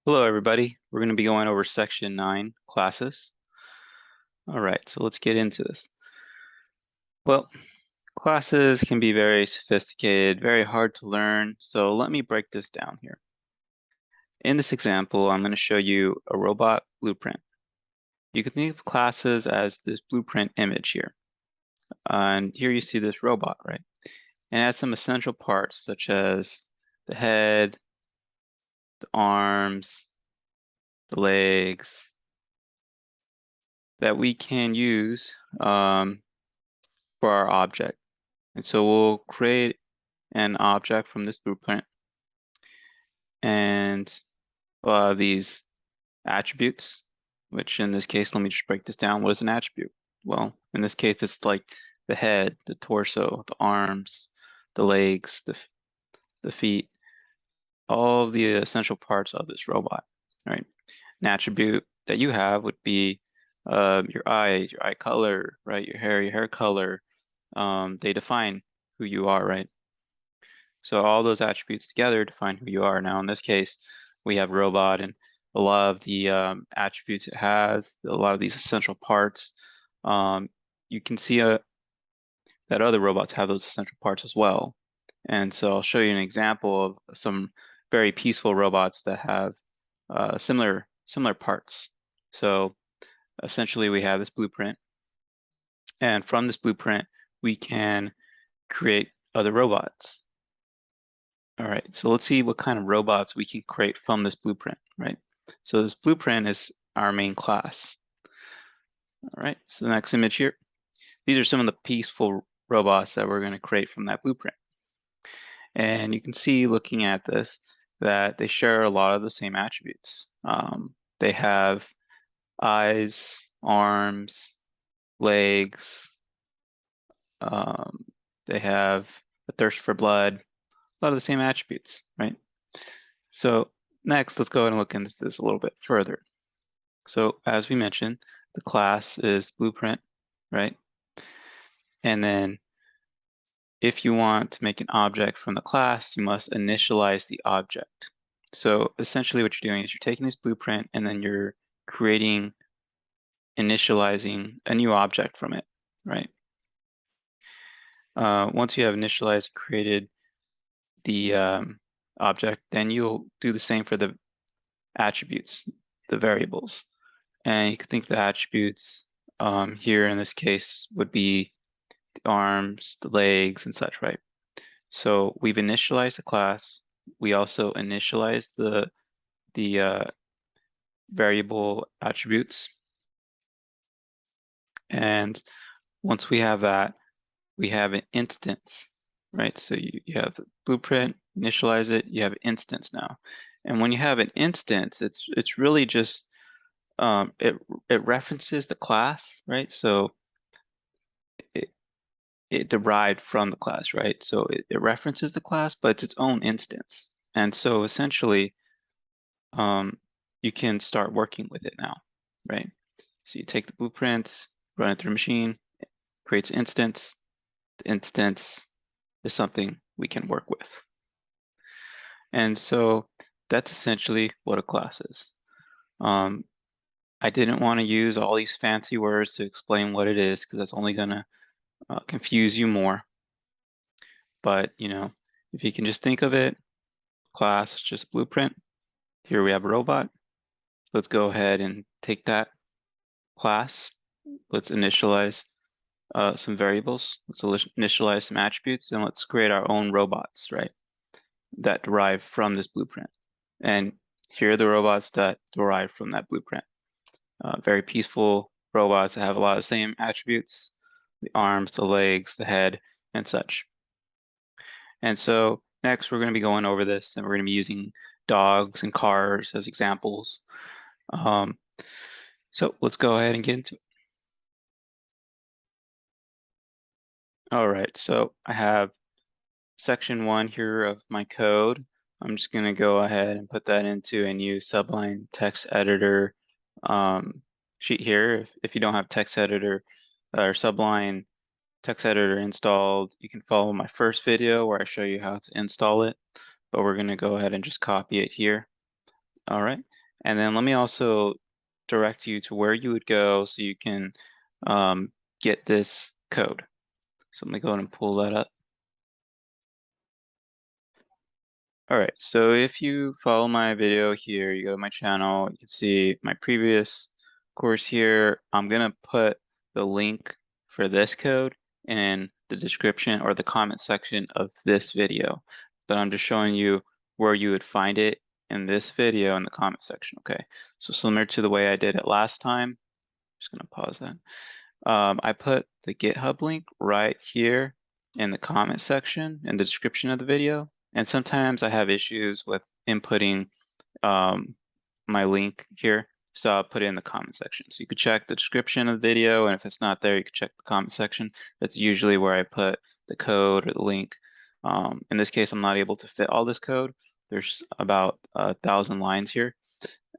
Hello, everybody. We're going to be going over section 9, classes. All right, so let's get into this. Well, classes can be very sophisticated, very hard to learn, so let me break this down here. In this example, I'm going to show you a robot blueprint. You can think of classes as this blueprint image here. And here you see this robot, right? And it has some essential parts such as the head, the arms, the legs, that we can use for our object. And so we'll create an object from this blueprint and these attributes, which in this case, let me just break this down. What is an attribute? Well, in this case, it's like the head, the torso, the arms, the legs, the feet, all of the essential parts of this robot, right? An attribute that you have would be your eyes, your eye color, right? Your hair color. They define who you are, right? So all those attributes together define who you are. Now, in this case, we have robot and a lot of the attributes it has, a lot of these essential parts. You can see that other robots have those essential parts as well. And so I'll show you an example of some very peaceful robots that have similar parts. So essentially, we have this blueprint, and from this blueprint, we can create other robots. All right, so let's see what kind of robots we can create from this blueprint, right? So this blueprint is our main class. All right, so the next image here. These are some of the peaceful robots that we're going to create from that blueprint. And you can see looking at this that they share a lot of the same attributes. They have eyes, arms, legs. They have a thirst for blood, a lot of the same attributes, right? So next, let's go ahead and look into this a little bit further. So as we mentioned, the class is blueprint, right? And then if you want to make an object from the class, you must initialize the object. So essentially what you're doing is you're taking this blueprint and then you're initializing a new object from it, right? Once you have initialized, created the object, then you'll do the same for the attributes, the variables. And you can think the attributes here in this case would be the arms, the legs, and such, right? So we've initialized the class. We also initialize the variable attributes. And once we have that, we have an instance, right? So you have the blueprint, initialize it, you have an instance now. And when you have an instance, it's really just it references the class, right? So it derived from the class, right? So it references the class, but it's its own instance. And so essentially, you can start working with it now, right? So you take the blueprints, run it through a machine, creates an instance. The instance is something we can work with. And so that's essentially what a class is. I didn't want to use all these fancy words to explain what it is because that's only going to confuse you more. But, if you can just think of it, class is just blueprint. Here we have a robot. Let's go ahead and take that class. Let's initialize some variables. Let's initialize some attributes, and let's create our own robots, right? That derive from this blueprint. And here are the robots that derive from that blueprint. Very peaceful robots that have a lot of the same attributes, the arms, the legs, the head, and such. And so next we're going to be going over this, and we're going to be using dogs and cars as examples. So let's go ahead and get into it. All right, so I have section 1 here of my code. I'm just going to go ahead and put that into a new Sublime text editor sheet here. If you don't have text editor or Sublime text editor installed, you can follow my first video where I show you how to install it, but we're going to go ahead and just copy it here. All right, and then let me also direct you to where you would go so you can get this code. So let me go ahead and pull that up. All right, so if you follow my video here, you go to my channel, you can see my previous course here. I'm gonna put the link for this code in the description or the comment section of this video. But I'm just showing you where you would find it in this video in the comment section, okay? So similar to the way I did it last time, just gonna pause that. I put the GitHub link right here in the comment section in the description of the video. And sometimes I have issues with inputting my link here. So I'll put it in the comment section. So you could check the description of the video, and if it's not there, you could check the comment section. That's usually where I put the code or the link. In this case, I'm not able to fit all this code. There's about 1,000 lines here.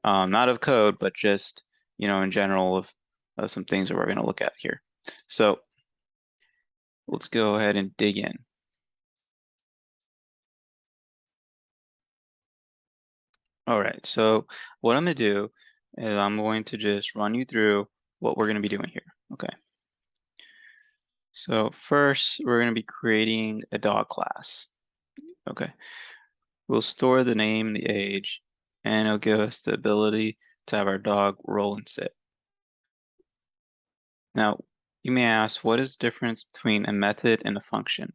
Not of code, but just, in general of some things that we're going to look at here. So let's go ahead and dig in. All right, so what I'm going to do is I'm going to just run you through what we're going to be doing here. Okay. So first, we're going to be creating a dog class. Okay. We'll store the name, the age, and it'll give us the ability to have our dog roll and sit. Now, you may ask, what is the difference between a method and a function?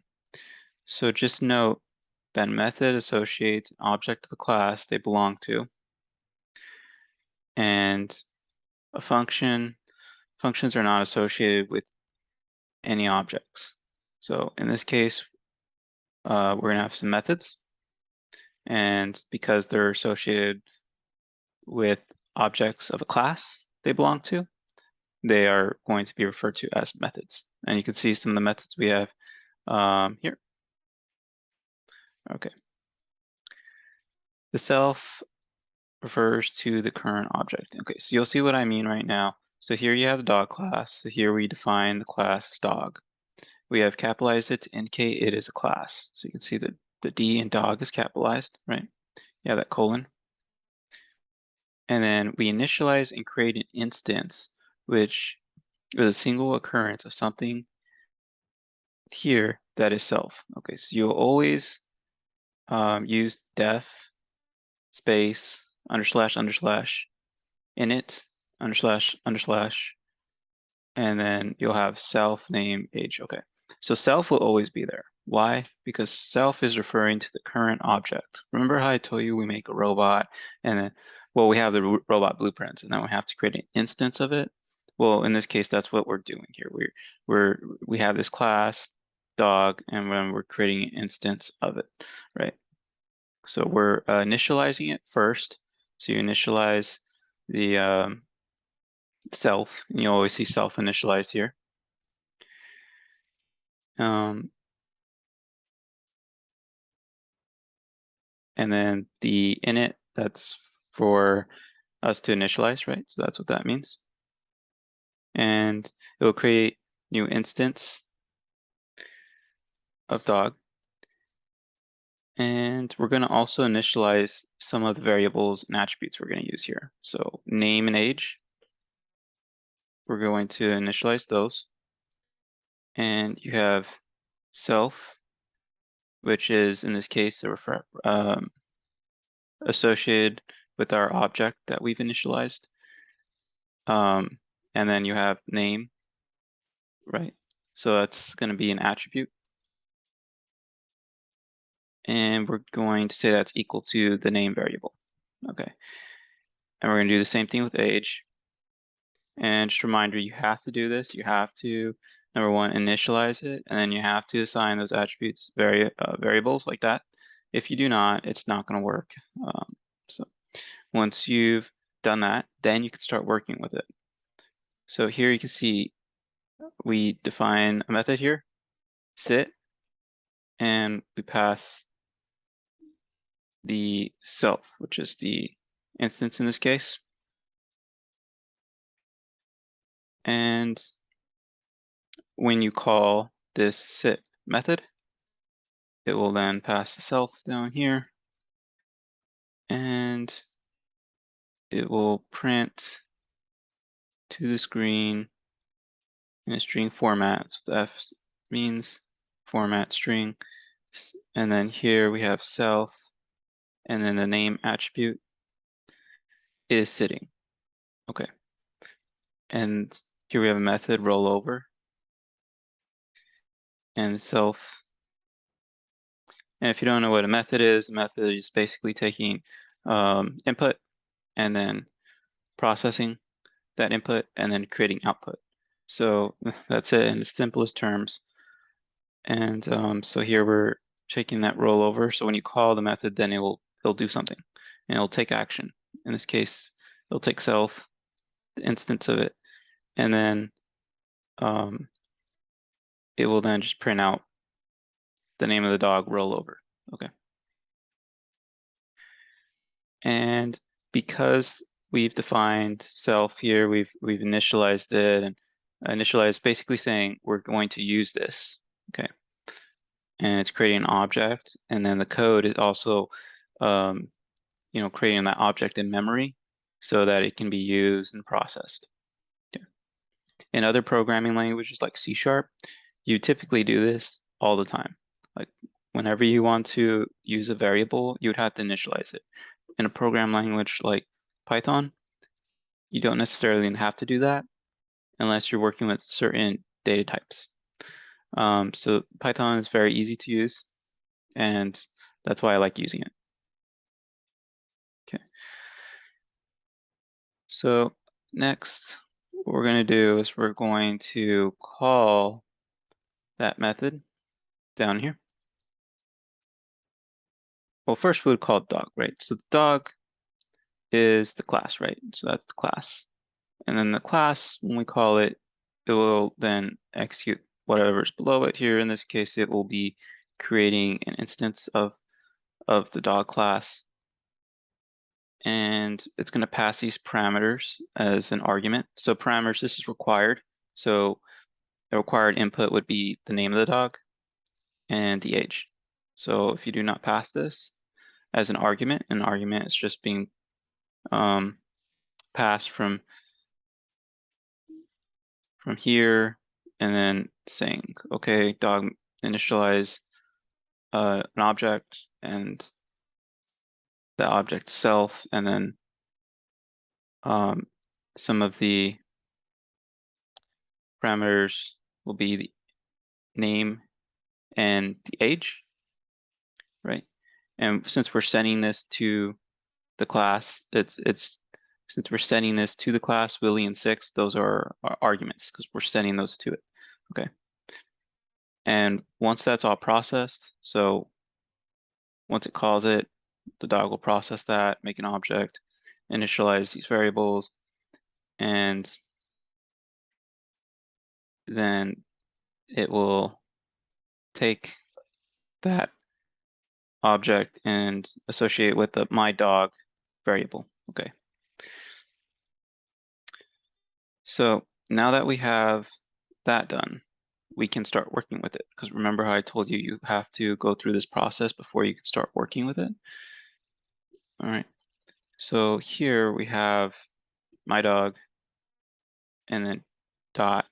So just note that method associates an object of a class they belong to, and a functions are not associated with any objects. So in this case, we're going to have some methods, and because they're associated with objects of a class they belong to, they are going to be referred to as methods. And you can see some of the methods we have here. Okay. The self refers to the current object. Okay, so you'll see what I mean right now. So here you have the dog class. So here we define the class as dog. We have capitalized it to indicate it is a class. So you can see that the D in dog is capitalized, right? You have that colon. And then we initialize and create an instance, which is a single occurrence of something here that is self. Okay, so you'll always use def space __ init __ and then you'll have self, name, age. Okay, so self will always be there. Why? Because self is referring to the current object. Remember how I told you we make a robot and then, well, we have the robot blueprints and then we have to create an instance of it. Well, in this case, that's what we're doing here. We have this class dog and then we're creating an instance of it, right? So we're initializing it first. So you initialize the self, and you always see self initialized here. And then the init, that's for us to initialize, right? So that's what that means. And it will create new instance of dog. And we're going to also initialize some of the variables and attributes we're going to use here. So name and age, we're going to initialize those. And you have self, which is in this case associated with our object that we've initialized. And then you have name, right? So that's going to be an attribute. And we're going to say that's equal to the name variable. Okay. And we're going to do the same thing with age. And just a reminder, you have to do this. You have to, number one, initialize it, and then you have to assign those attributes variables like that. If you do not, it's not going to work. So once you've done that, then you can start working with it. So here you can see we define a method here, sit, and we pass the self, which is the instance in this case. And when you call this sit method, it will then pass the self down here. And it will print to the screen in a string format. That's what the F means, format string. And then here we have self, and then the name attribute is sitting. Okay. And here we have a method rollover and self. And if you don't know what a method is basically taking input and then processing that input and then creating output. So that's it in the simplest terms. And so here we're taking that rollover. So when you call the method, then it'll do something and it'll take action. In this case, it'll take self, the instance of it, and then it will then just print out the name of the dog rollover. Okay. And because we've defined self here, we've initialized it, and initialized basically saying we're going to use this. Okay. And it's creating an object, and then the code is also creating that object in memory so that it can be used and processed. Okay. In other programming languages like C#, you typically do this all the time. Like whenever you want to use a variable, you would have to initialize it. In a program language like Python, you don't necessarily have to do that unless you're working with certain data types. So Python is very easy to use, and that's why I like using it. Okay. So next, what we're going to do is we're going to call that method down here. Well, first we would call it dog, right? So the dog is the class, right? So that's the class. And then the class, when we call it, it will then execute whatever's below it. Here in this case, it will be creating an instance of the dog class. And it's going to pass these parameters as an argument. So parameters, this is required. So the required input would be the name of the dog and the age. So if you do not pass this as an argument is just being passed from here and then saying, okay, dog initialize an object and the object self, and then some of the parameters will be the name and the age, right? And since we're sending this to the class, since we're sending this to the class Willie and 6, those are our arguments because we're sending those to it. Okay. And once that's all processed, so once it calls it, the dog will process that, make an object, initialize these variables, and then it will take that object and associate with the my dog variable. Okay. So now that we have that done, we can start working with it. Because remember how I told you you have to go through this process before you can start working with it? All right. So here we have my dog and then dot,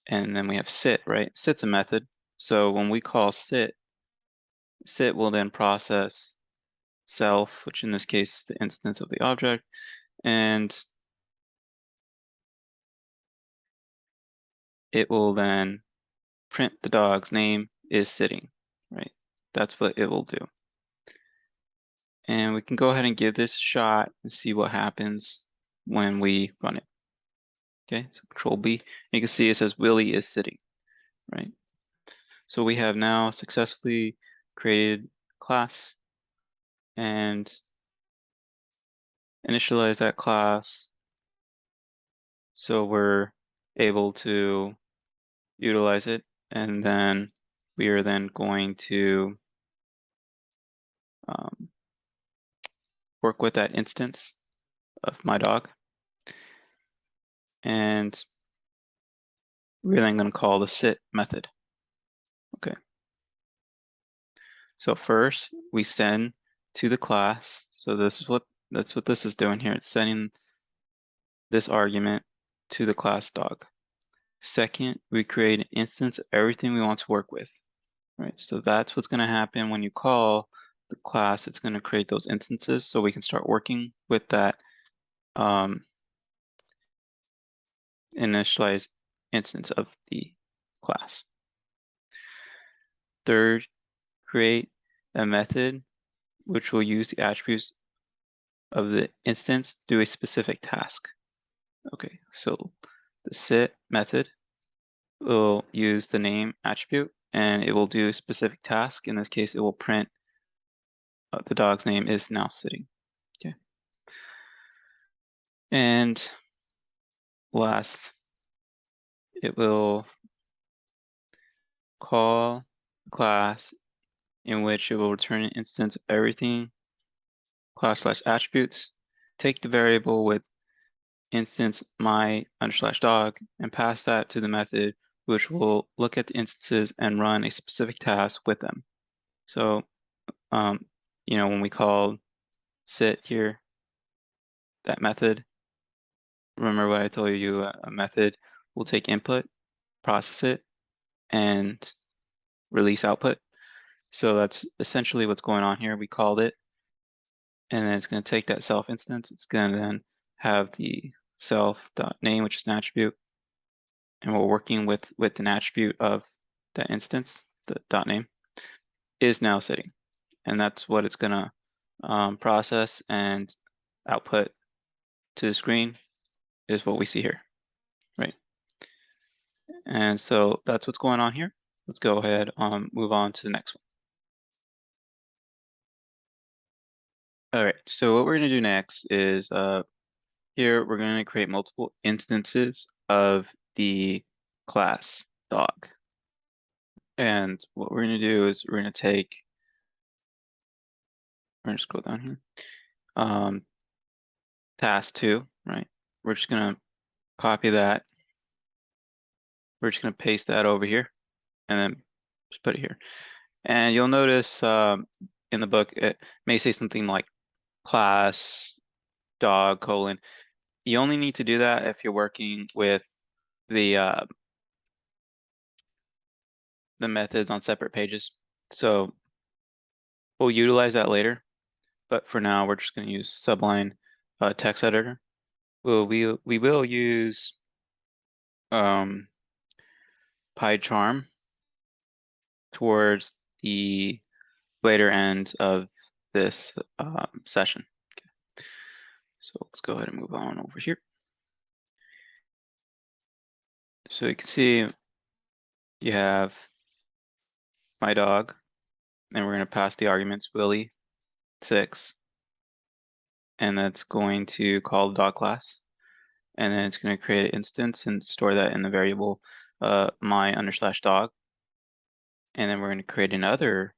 and then we have sit, right? Sit's a method. So when we call sit will then process self, which in this case is the instance of the object, and it will then print the dog's name is sitting, right? That's what it will do. And we can go ahead and give this a shot and see what happens when we run it. Okay, so Control B, you can see it says Willie is sitting, right? So we have now successfully created class and initialize that class. So we're able to utilize it, and then we are then going to work with that instance of my dog. And we're then going to call the sit method. Okay. So first we send to the class. So this is what That's what this is doing here. It's sending this argument to the class dog. Second, we create an instance of everything we want to work with, right? So that's what's going to happen when you call the class. It's going to create those instances so we can start working with that initialize instance of the class. Third, create a method which will use the attributes of the instance to do a specific task. Okay, so the sit method will use the name attribute and it will do a specific task. In this case, it will print the dog's name is now sitting. Okay. And last, it will call class in which it will return an instance of everything class/attributes, take the variable with instance my_dog and pass that to the method which will look at the instances and run a specific task with them. So, when we called sit here, that method, remember what I told you, a method will take input, process it, and release output. So that's essentially what's going on here. We called it, and then it's going to take that self instance. It's going to then have the self.name, which is an attribute, and we're working with an attribute of that instance, the .name, is now sitting. And that's what it's going to process and output to the screen is what we see here, right? And so that's what's going on here. Let's go ahead, move on to the next one. All right, so what we're going to do next is here we're going to create multiple instances of the class dog. And what we're going to do is we're going to take, we're going to scroll down here, task 2, right? We're just going to copy that. We're just going to paste that over here and then just put it here. And you'll notice in the book, it may say something like class dog : you only need to do that if you're working with the methods on separate pages. So we'll utilize that later, but for now we're just going to use Sublime text editor. We will use PyCharm towards the later end of this session. Okay. So let's go ahead and move on over here. So you can see you have my dog, and we're going to pass the arguments Willie 6, and that's going to call the dog class, and then it's going to create an instance and store that in the variable my_dog, and then we're going to create another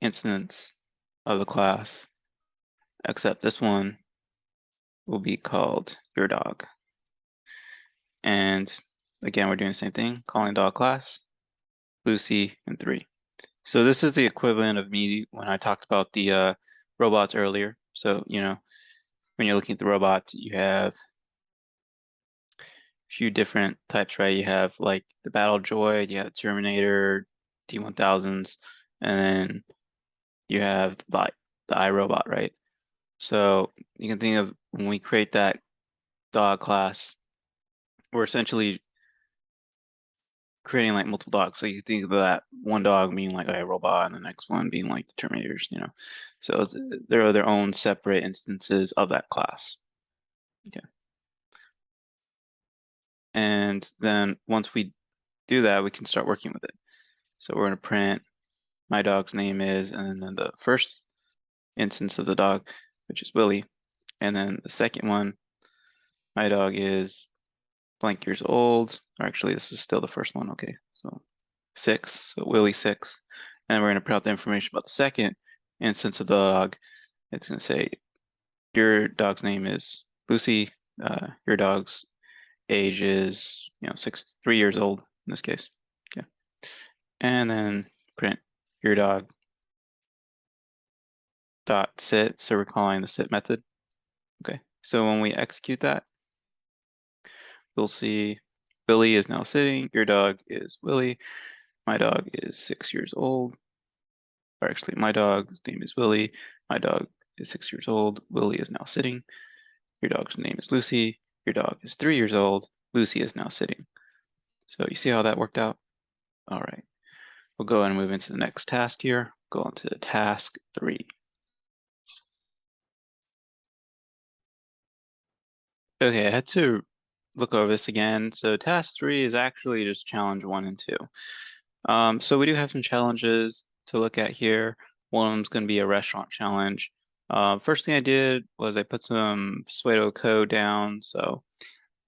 instance of the class, except this one will be called your dog. And again, we're doing the same thing, calling dog class, Lucy, and 3. So this is the equivalent of me when I talked about the robots earlier. So, when you're looking at the robot, you have a few different types, right? You have like the Battle Droid, you have Terminator, T-1000s, and then you have the iRobot, right? So you can think of when we create that dog class, we're essentially creating like multiple dogs. So you think of that one dog being like a robot and the next one being like the Terminators, So there are their own separate instances of that class. Okay. And then once we do that, we can start working with it. So we're going to print my dog's name is, and then the first instance of the dog, which is Willie. And then the second one, my dog is blank years old, or actually this is still the first one. Okay, so 6, so Willie 6. And we're going to print out the information about the second instance of the dog. It's going to say your dog's name is Lucy, your dog's age is 3 years old in this case. Okay, and then print your dog dot sit, so we're calling the sit method. Okay, so when we execute that, we'll see Billy is now sitting, your dog is Willie, my dog is 6 years old, or actually my dog's name is Willie, my dog is 6 years old, Willie is now sitting, your dog's name is Lucy, your dog is 3 years old, Lucy is now sitting. So you see how that worked out? All right, we'll go and move into the next task here, go into task 3. Okay, I had to look over this again. So task 3 is actually just challenge 1 and 2. So we do have some challenges to look at here. One of them is going to be a restaurant challenge. First thing I did was I put some pseudo code down. So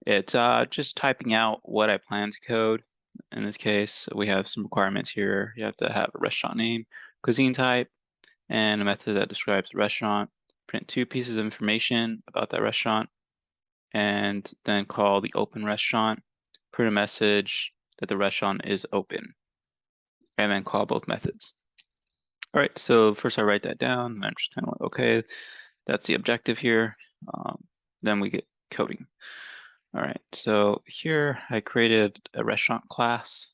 it's just typing out what I plan to code. In this case, we have some requirements here. You have to have a restaurant name, cuisine type, and a method that describes the restaurant. Print 2 pieces of information about that restaurant, and then call the open restaurant, print a message that the restaurant is open, and then call both methods. All right, so first I write that down, and I'm just kind of like, okay, that's the objective here. Then we get coding. All right, so here I created a restaurant class,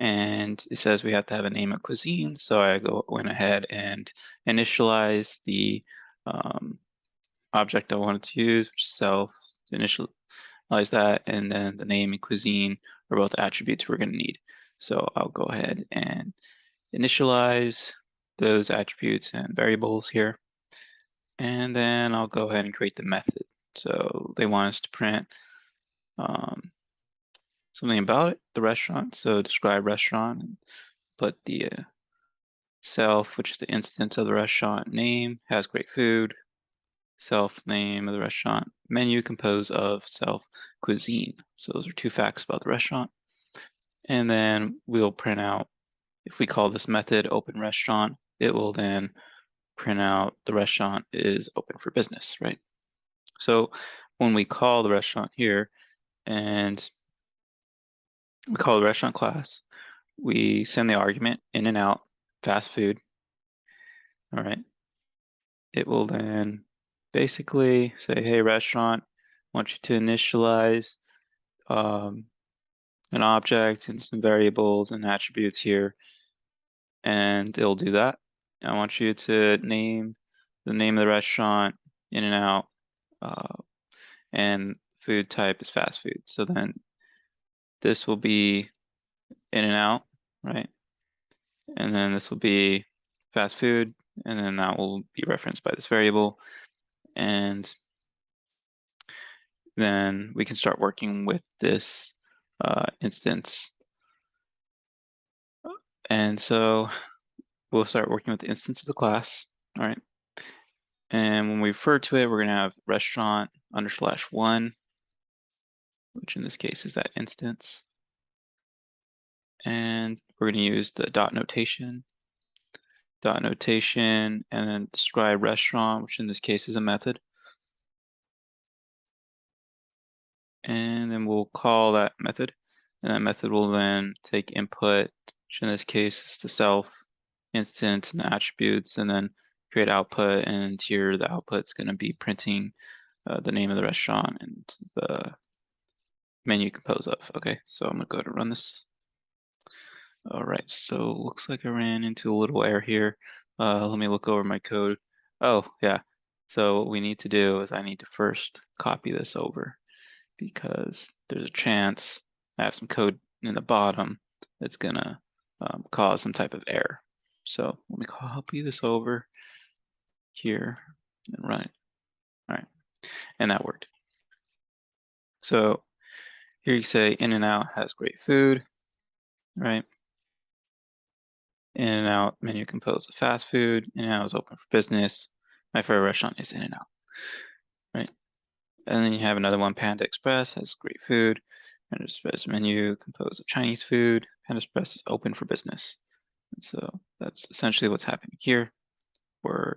and it says we have to have a name of cuisine, so I went ahead and initialize the object I wanted to use, which is self, to initialize that, and then the name and cuisine are both attributes we're going to need. So I'll go ahead and initialize those attributes and variables here. And then I'll go ahead and create the method. So they want us to print something about it, the restaurant. So describe restaurant, and put the self, which is the instance of the restaurant name, has great food, self name of the restaurant, menu composed of self cuisine. So those are 2 facts about the restaurant. And then we'll print out, if we call this method open restaurant, it will then print out the restaurant is open for business, right? So when we call the restaurant here and we call the restaurant class, we send the argument in and out fast food. All right. It will then basically say, hey, restaurant, I want you to initialize an object and some variables and attributes here, and it'll do that. I want you to name the name of the restaurant, in and out, and food type is fast food. So then this will be in and out, right? And then this will be fast food, and then that will be referenced by this variable. And then we can start working with this instance. And so we'll start working with the instance of the class, all right? And when we refer to it, we're gonna have restaurant _1, which in this case is that instance. And we're gonna use the dot notation, and then describe restaurant, which in this case is a method. And then we'll call that method, and that method will then take input, which in this case is the self instance and the attributes, and then create output, and here the output's going to be printing the name of the restaurant and the menu composed of. Okay, so I'm gonna go to run this. All right, so looks like I ran into a little error here. Let me look over my code. Oh yeah, so what we need to do is I need to first copy this over, because there's a chance I have some code in the bottom that's gonna cause some type of error. So let me copy this over here and run it. All right, and that worked. So here you say in and out has great food, right? In and out menu composed of fast food. In and out is open for business. My favorite restaurant is In and Out, right? And then you have another one, Panda Express has great food. Panda Express menu composed of Chinese food. Panda Express is open for business. And so that's essentially what's happening here. We're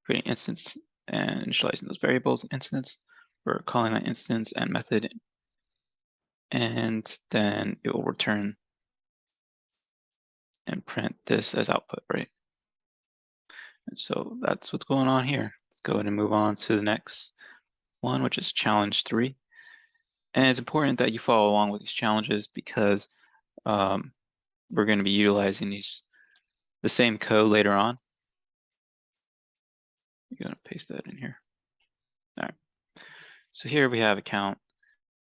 creating instance and initializing those variables in instance. We're calling that instance and method, and then it will return and print this as output, right? And so that's what's going on here. Let's go ahead and move on to the next one, which is challenge 3. And it's important that you follow along with these challenges because we're going to be utilizing the same code later on. You're going to paste that in here. All right. So here we have account,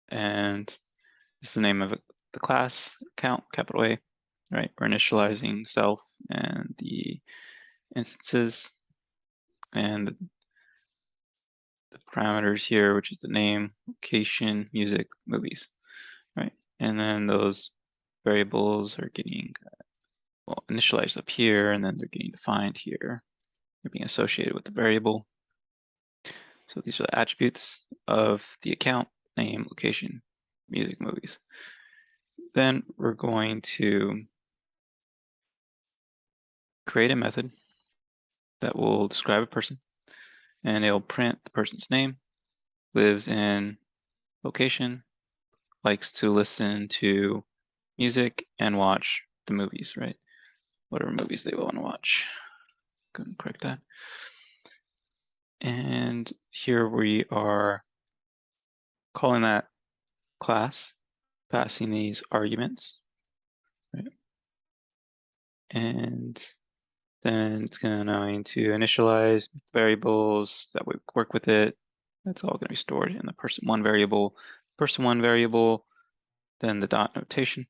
and this is the name of the class, account, capital A, right? We're initializing self and the instances and the parameters here, which is the name, location, music, movies, right? And then those variables are getting initialized up here, and then they're getting defined here. They're being associated with the variable. So these are the attributes of the account, name, location, music, movies. Then we're going to create a method that will describe a person, and it'll print the person's name, lives in location, likes to listen to music and watch the movies, right? Whatever movies they want to watch. Go and correct that. And here we are calling that class, passing these arguments, right? And then it's going to initialize variables that would work with it. That's all going to be stored in the person1 variable, then the dot notation,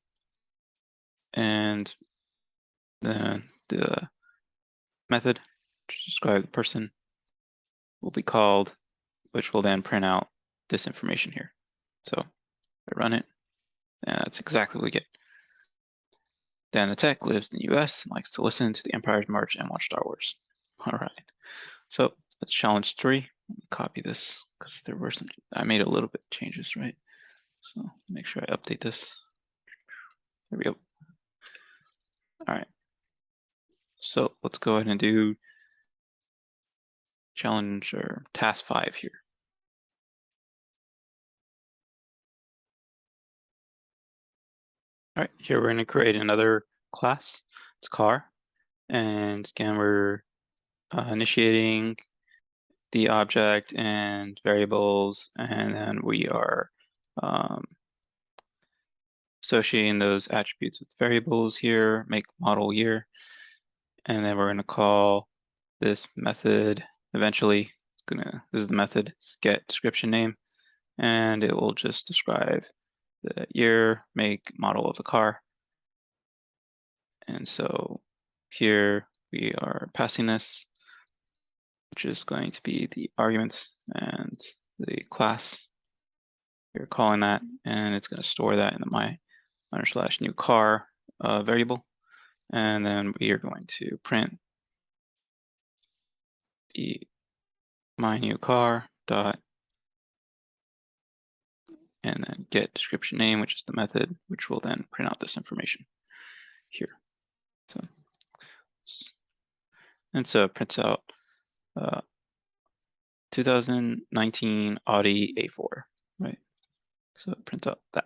and then the method to describe the person will be called, which will then print out this information here. So I run it, and that's exactly what we get. Dan the Tech lives in the US and likes to listen to The Empire's March and watch Star Wars. All right, so that's challenge 3. Copy this because there were some, I made a little bit of changes, right? So make sure I update this. There we go. All right, so let's go ahead and do challenge or task 5 here. All right, here we're going to create another class. It's car, and again we're initiating the object and variables, and then we are associating those attributes with variables here, make, model, year, and then we're going to call this method eventually. This is the method, it's get description name, and it will just describe the year, make, model of the car. And so here we are passing this, which is going to be the arguments and the class. We're calling that, and it's going to store that in the my_new car variable. And then we are going to print the my new car dot, and then get description name, which is the method, which will then print out this information here. So, and so it prints out 2019 Audi A4, right? So it prints out that.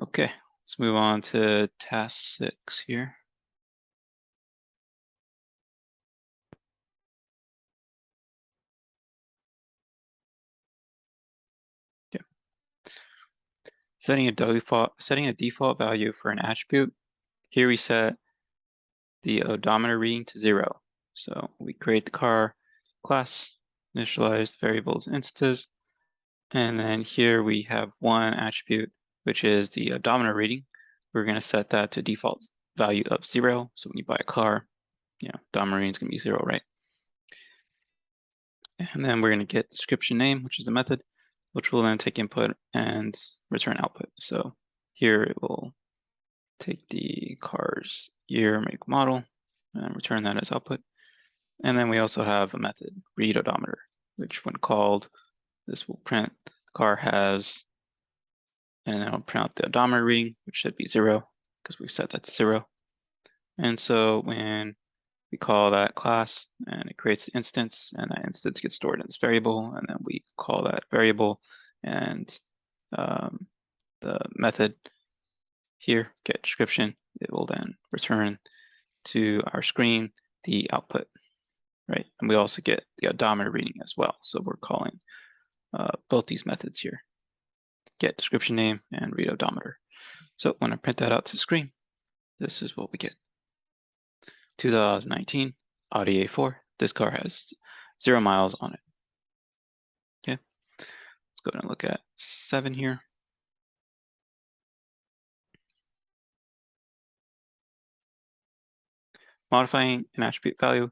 Okay, let's move on to task 6 here. Yeah. Setting a default value for an attribute. Here we set the odometer reading to 0. So we create the car class, initialize the variables instances, and then here we have one attribute, which is the odometer reading. We're going to set that to default value of 0. So when you buy a car, odometer reading is going to be 0, right? And then we're going to get description name, which is the method, which will then take input and return output. So here it will take the car's year, make, model, and return that as output. And then we also have a method, read odometer, which when called, this will print the car has, and then it'll print out the odometer reading, which should be 0 because we've set that to 0. And so when we call that class, and it creates an instance, and that instance gets stored in this variable, and then we call that variable, and the method here, get description, it will then return to our screen the output, right? And we also get the odometer reading as well. So we're calling both these methods here, get description name and read odometer. So when I print that out to screen, this is what we get. 2019 Audi A4. This car has 0 miles on it. Okay, let's go ahead and look at 7 here. Modifying an attribute value.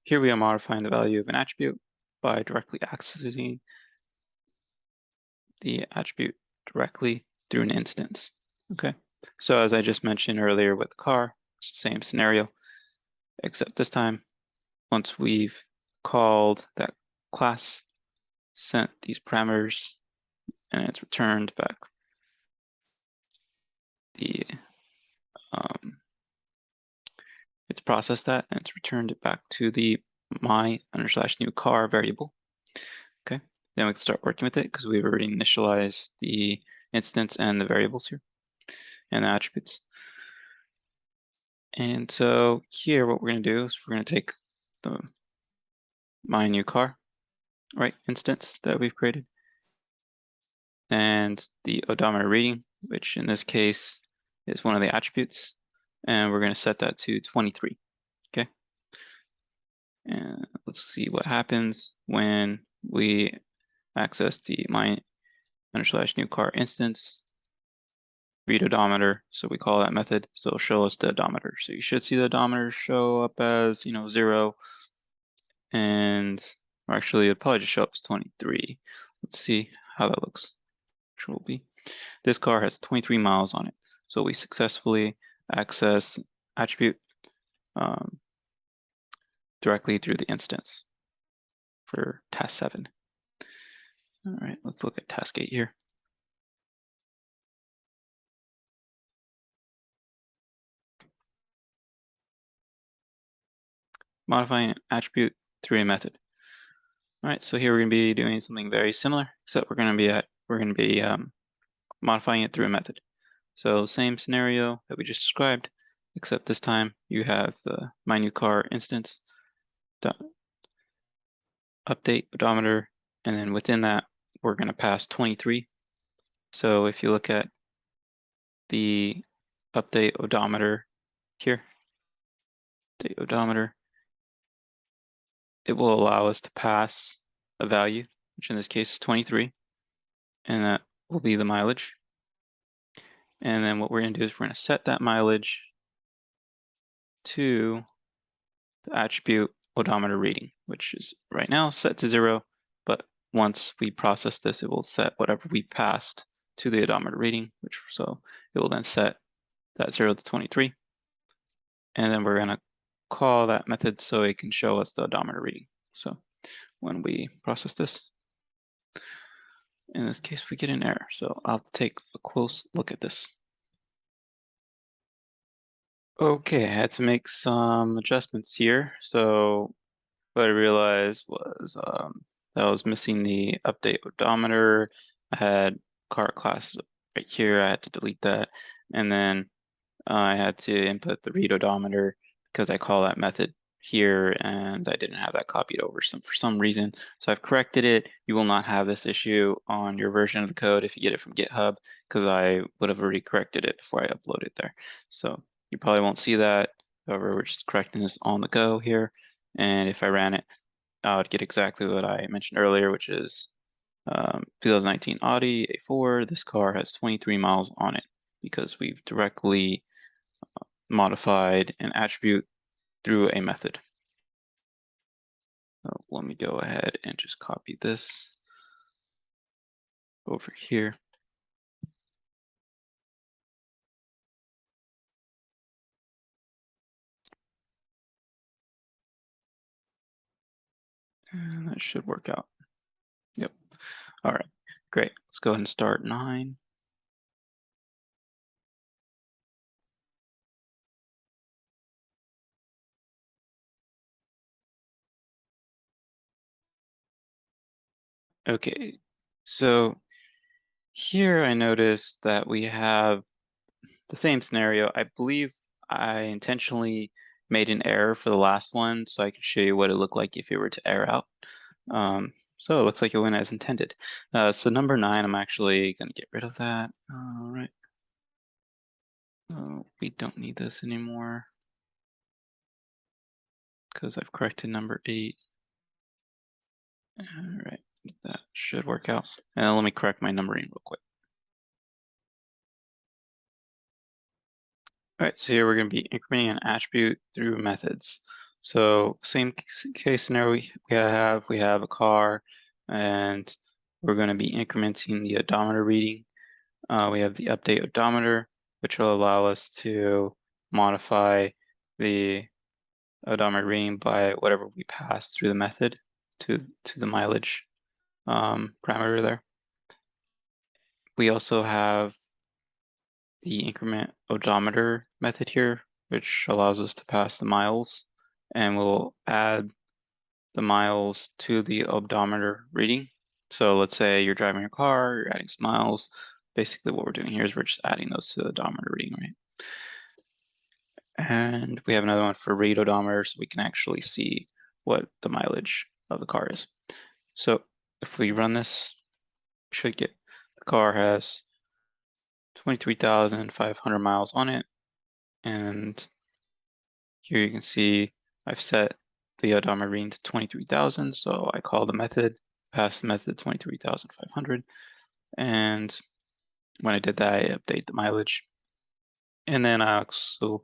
Here we are modifying the value of an attribute by directly accessing the attribute directly through an instance. Okay, so as I just mentioned earlier with the car, same scenario, except this time, once we've called that class, sent these parameters, and it's returned back the it's processed that and it's returned it back to the my_new car variable. Okay, then we can start working with it because we've already initialized the instance and the variables here and the attributes. And so here what we're going to do is we're going to take the my_new car, right, instance that we've created, and the odometer reading, which in this case is one of the attributes, and we're going to set that to 23. Okay, and let's see what happens when we access the my_new car instance, read odometer. So we call that method. So it'll show us the odometer. So you should see the odometer show up as 0, and or actually it'll probably just show up as 23. Let's see how that looks. Which will be this car has 23 miles on it. So we successfully access attribute directly through the instance for task 7. All right, let's look at task 8 here. Modifying an attribute through a method. All right, so here we're going to be doing something very similar, except we're going to be modifying it through a method. So same scenario that we just described, except this time you have the my_new_car instance update odometer, and then within that we're going to pass 23. So if you look at the update odometer here, the odometer, it will allow us to pass a value, which in this case is 23, and that will be the mileage. And then what we're going to do is we're going to set that mileage to the attribute odometer reading, which is right now set to 0, but once we process this, it will set whatever we passed to the odometer reading, which so it will then set that 0 to 23. And then we're going to call that method so it can show us the odometer reading. So when we process this, in this case, we get an error. So I'll take a close look at this. Okay, I had to make some adjustments here. So what I realized was that I was missing the update odometer. I had car class right here. I had to delete that. And then I had to input the read odometer because I call that method here and I didn't have that copied over for some reason. So I've corrected it. You will not have this issue on your version of the code if you get it from GitHub, because I would have already corrected it before I upload it there. So you probably won't see that. However, we're just correcting this on the go here. And if I ran it, I would get exactly what I mentioned earlier, which is 2019 Audi A4. This car has 23 miles on it because we've directly modified an attribute through a method. So let me go ahead and just copy this over here. And that should work out. Yep. All right, great. Let's go ahead and start 9. Okay, so here I notice that we have the same scenario. I believe I intentionally made an error for the last one, so I can show you what it looked like if it were to error out. So it looks like it went as intended. So number 9, I'm actually gonna get rid of that. All right. We don't need this anymore because I've corrected number 8. All right, that should work out. And let me correct my numbering real quick. All right, so here we're going to be incrementing an attribute through methods. So same case scenario we have a car, and we're going to be incrementing the odometer reading. We have the update odometer, which will allow us to modify the odometer reading by whatever we pass through the method to the mileage parameter there. We also have the increment odometer method here, which allows us to pass the miles, and we'll add the miles to the odometer reading. So let's say you're driving your car, you're adding some miles. Basically what we're doing here is we're just adding those to the odometer reading, right? And we have another one for read odometer, so we can actually see what the mileage of the car is. So if we run this, we should get the car has 23,500 miles on it, and here you can see I've set the odometer reading to 23,000, so I call the method, pass the method 23,500, and when I did that, I update the mileage. And then I also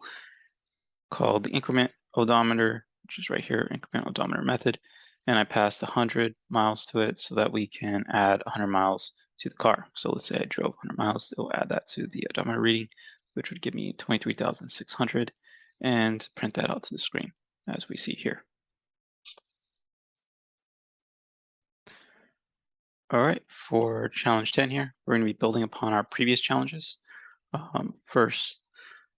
call the increment odometer, which is right here, increment odometer method, and I passed 100 miles to it so that we can add 100 miles to the car. So let's say I drove 100 miles, it'll add that to the odometer reading, which would give me 23,600, and print that out to the screen as we see here. All right, for challenge 10 here, we're going to be building upon our previous challenges. First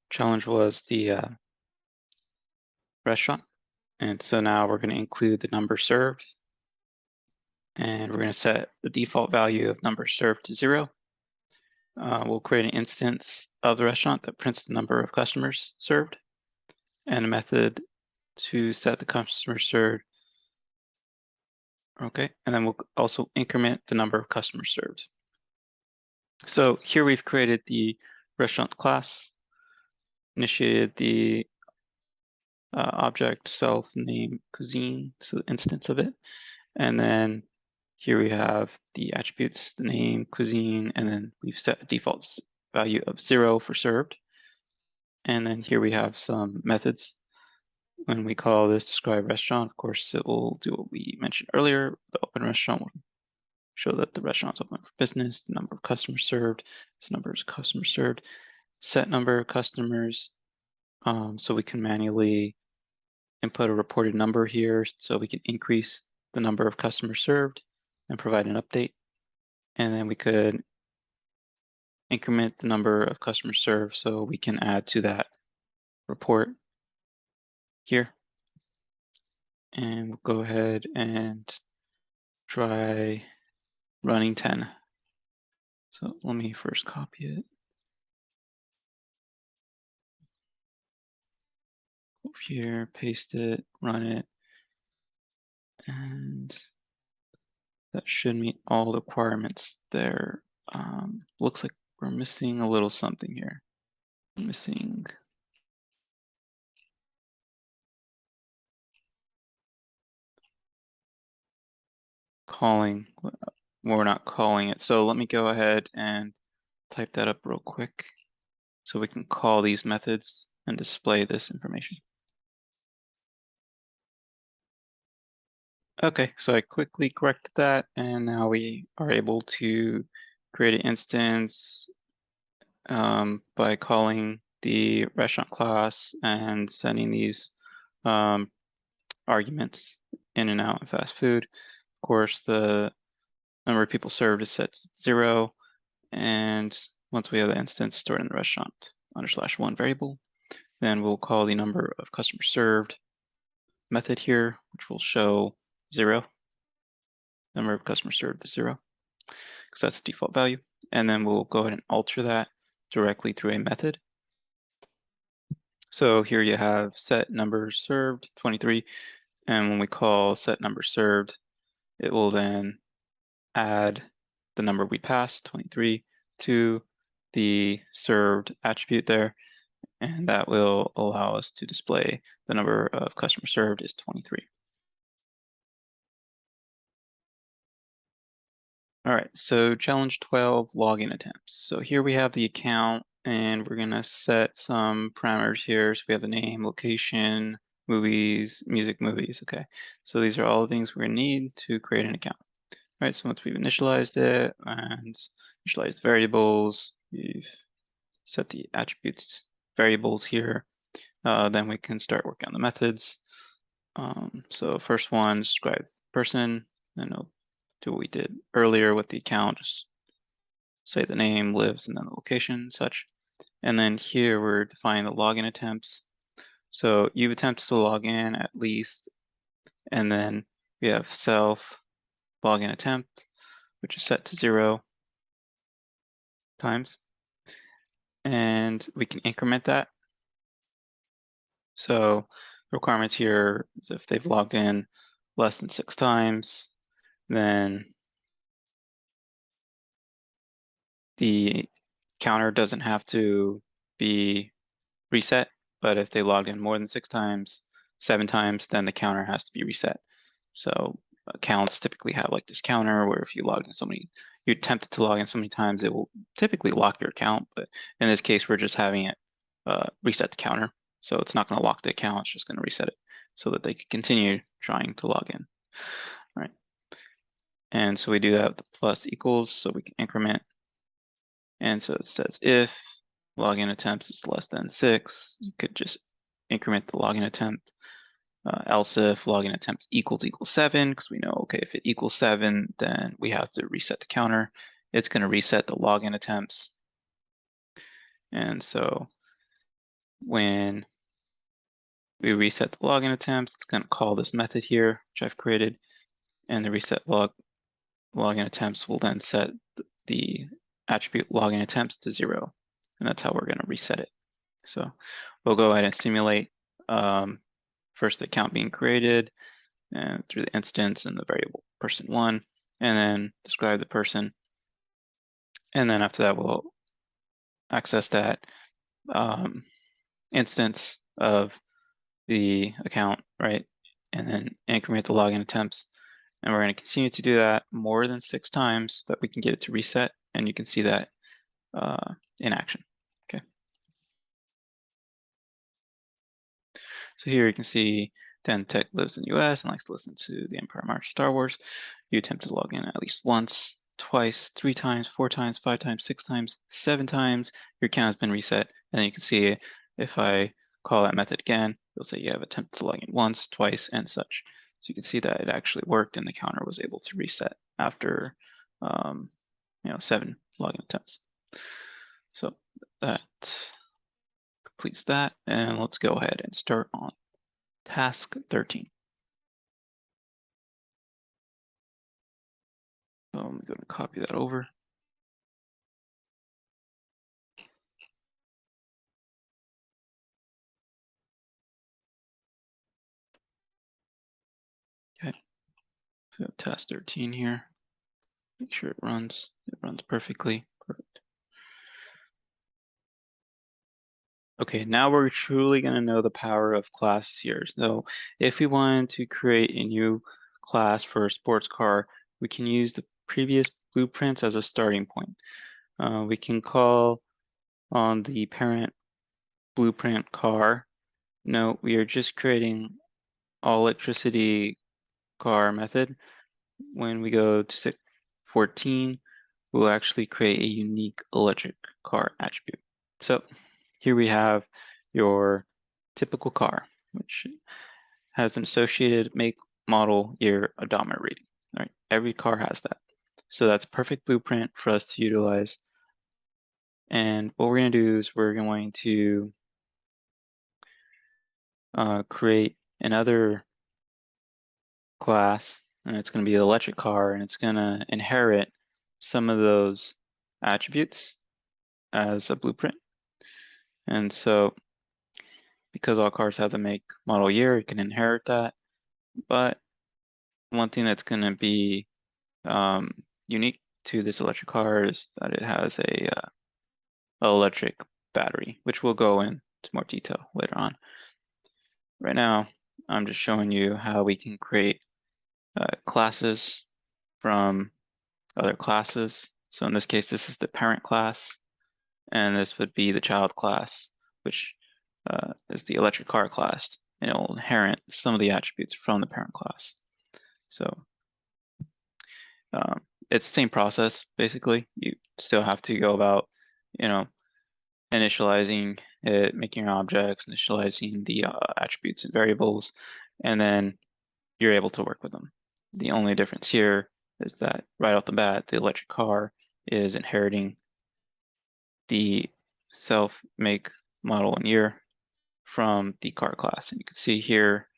challenge was the restaurant. And so now we're going to include the number served. And we're going to set the default value of number served to 0. We'll create an instance of the restaurant that prints the number of customers served, and a method to set the customers served. Okay, and then we'll also increment the number of customers served. So here we've created the restaurant class, initiated the object self name cuisine, so the instance of it, and then here we have the attributes, the name, cuisine, and then we've set a default value of 0 for served. And then here we have some methods. When we call this describe restaurant, of course, it will do what we mentioned earlier. The open restaurant will show that the restaurant's open for business, the number of customers served, this number of customers served, set number of customers. So we can manually input a reported number here so we can increase the number of customers served and provide an update. And then we could increment the number of customers served so we can add to that report here. And we'll go ahead and try running 10. So let me first copy it. Over here, paste it, run it, and that should meet all the requirements there. Looks like we're missing a little something here. We're missing calling. We're not calling it. So let me go ahead and type that up real quick so we can call these methods and display this information. Okay, so I quickly corrected that, and now we are able to create an instance by calling the restaurant class and sending these arguments in and out of fast food. Of course, the number of people served is set to 0, and once we have the instance stored in the restaurant _1 variable, then we'll call the number of customers served method here, which will show 0. Number of customers served is 0, because that's the default value. And then we'll go ahead and alter that directly through a method. So here you have set number served 23, and when we call set number served, it will then add the number we passed, 23, to the served attribute there, and that will allow us to display the number of customers served is 23. All right, so challenge 12, login attempts. So here we have the account, and we're gonna set some parameters here. So we have the name, location, movies, music, movies. Okay, so these are all the things we're gonna need to create an account. All right, so once we've initialized it and initialized variables, we've set the attributes variables here, then we can start working on the methods. So first one, describe person, and I'll do what we did earlier with the account, just say the name, lives, and then the location, such. And then here we're defining the login attempts. So you've attempted to log in at least, and then we have self login attempt, which is set to 0 times. And we can increment that. So the requirements here is if they've logged in less than 6 times, then the counter doesn't have to be reset, but if they logged in more than 6 times, 7 times, then the counter has to be reset. So accounts typically have like this counter where if you logged in so many, you attempted to log in so many times, it will typically lock your account. But in this case, we're just having it reset the counter. So it's not going to lock the account, it's just going to reset it so that they can continue trying to log in. All right. And so we do that with the plus equals, so we can increment. And so it says if login attempts is less than 6, you could just increment the login attempt. Else if login attempts equals 7, because we know, okay, if it equals 7, then we have to reset the counter. It's going to reset the login attempts. And so when we reset the login attempts, it's going to call this method here, which I've created, and the reset login attempts will then set the attribute login attempts to 0, and that's how we're going to reset it. So we'll go ahead and simulate first the account being created and through the instance and the variable person1, and then describe the person. And then after that, we'll access that instance of the account, right? And then increment the login attempts. And we're going to continue to do that more than 6 times that we can get it to reset. And you can see that in action. Okay. So here you can see Dan Tech lives in the US and likes to listen to the Empire March Star Wars. You attempt to log in at least once, twice, 3 times, 4 times, 5 times, 6 times, 7 times. Your account has been reset. And then you can see if I call that method again, it'll say you have attempted to log in once, twice, and such. So you can see that it actually worked and the counter was able to reset after 7 login attempts. So that completes that, and let's go ahead and start on task 13. So I'm going to copy that over. Okay, so task 13 here. Make sure it runs perfectly. Perfect. Okay, now we're truly going to know the power of classes here. So if we wanted to create a new class for a sports car, we can use the previous blueprints as a starting point. We can call on the parent blueprint car. No, we are just creating all electricity car method. When we go to 14, we'll actually create a unique electric car attribute. So here we have your typical car, which has an associated make, model, year, odometer reading. All right, every car has that. So that's a perfect blueprint for us to utilize. And what we're going to do is we're going to create another class, and it's going to be an electric car, and it's going to inherit some of those attributes as a blueprint. And so because all cars have the make, model, year, you can inherit that. But one thing that's going to be unique to this electric car is that it has a electric battery, which we'll go into more detail later on. Right now, I'm just showing you how we can create classes from other classes. So in this case, this is the parent class, and this would be the child class, which is the electric car class, and it will inherit some of the attributes from the parent class. So it's the same process, basically. You still have to go about, initializing it, making your objects, initializing the attributes and variables, and then you're able to work with them. The only difference here is that right off the bat, the electric car is inheriting the self, make, model, and year from the car class. And you can see here,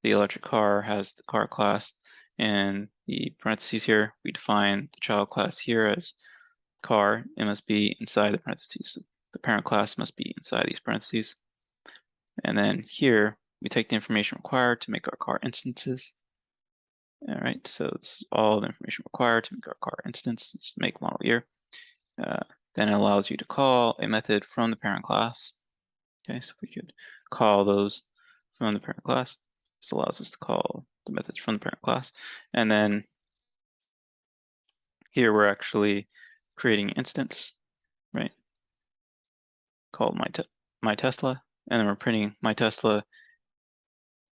the electric car has the car class, and the parentheses here, we define the child class here as car. It must be inside the parentheses. So the parent class must be inside these parentheses. And then here, we take the information required to make our car instances. All right, so this is all the information required to make our car instance. Just make, model, year. Then it allows you to call a method from the parent class. Okay, so we could call those from the parent class. This allows us to call the methods from the parent class. And then here we're actually creating an instance, right? Called my Tesla. And then we're printing my Tesla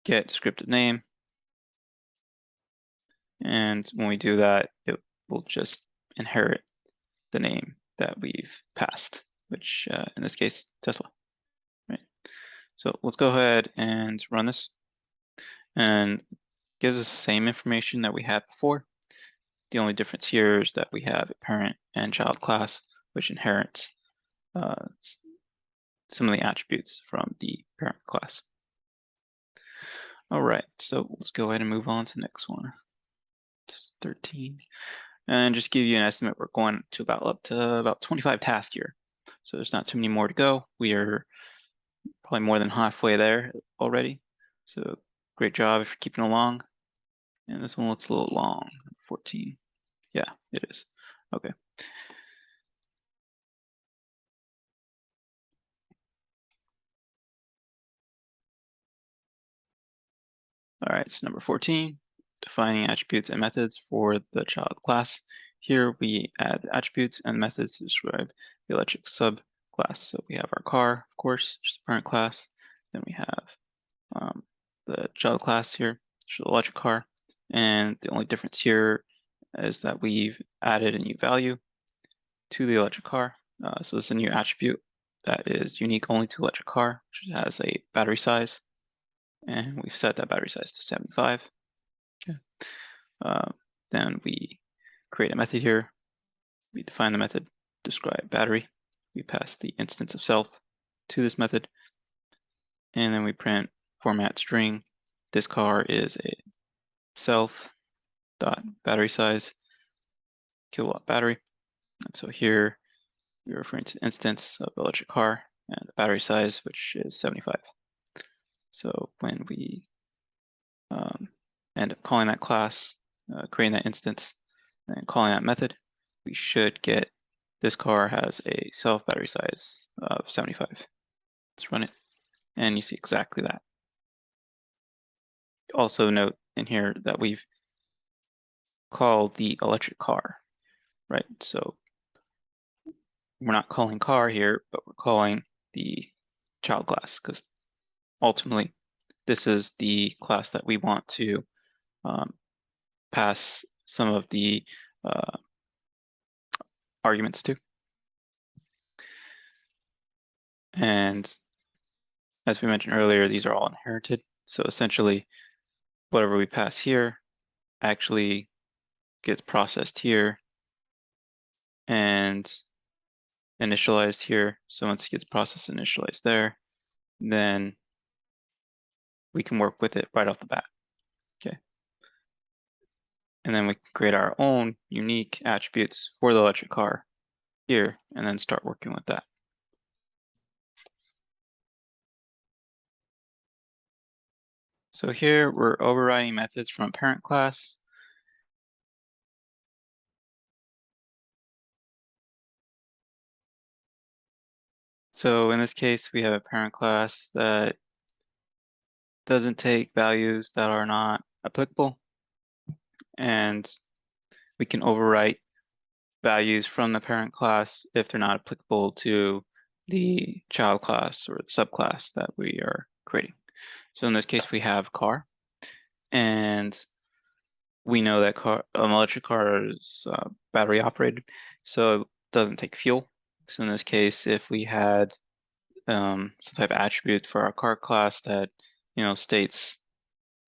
get descriptive name. And when we do that, it will just inherit the name that we've passed, which in this case, Tesla, right? So let's go ahead and run this, and gives us the same information that we had before. The only difference here is that we have a parent and child class, which inherits some of the attributes from the parent class. All right, so let's go ahead and move on to the next one. It's 13. And just give you an estimate, we're going to up to about 25 tasks here. So there's not too many more to go. We are probably more than halfway there already. So great job if you're keeping along. And this one looks a little long, 14. Yeah, it is. Okay. All right, so number 14, defining attributes and methods for the child class. Here we add attributes and methods to describe the electric subclass. So we have our car, of course, which is the parent class. Then we have the child class here, which is the electric car. And the only difference here is that we've added a new value to the electric car. So this is a new attribute that is unique only to electric car, which has a battery size. And we've set that battery size to 75. Okay. Then we create a method here. We define the method, describe battery. We pass the instance of self to this method. And then we print format string. This car is a self dot battery size kilowatt battery. And so here we're referring to the instance of electric car and the battery size, which is 75. So when we end up calling that class, creating that instance, and calling that method, we should get this car has a self battery size of 75. Let's run it, and you see exactly that. Also note in here that we've called the electric car, right? So we're not calling car here, but we're calling the child class, because ultimately this is the class that we want to pass some of the arguments to. And as we mentioned earlier, these are all inherited. So essentially, whatever we pass here actually gets processed here and initialized here. So once it gets processed and initialized there, then we can work with it right off the bat. Okay. And then we can create our own unique attributes for the electric car here, and then start working with that. So here we're overriding methods from parent class. So in this case, we have a parent class that doesn't take values that are not applicable, and we can overwrite values from the parent class if they're not applicable to the child class or the subclass that we are creating. So in this case, we have car, and we know that an electric car is battery operated, so it doesn't take fuel. So in this case, if we had some type of attribute for our car class that states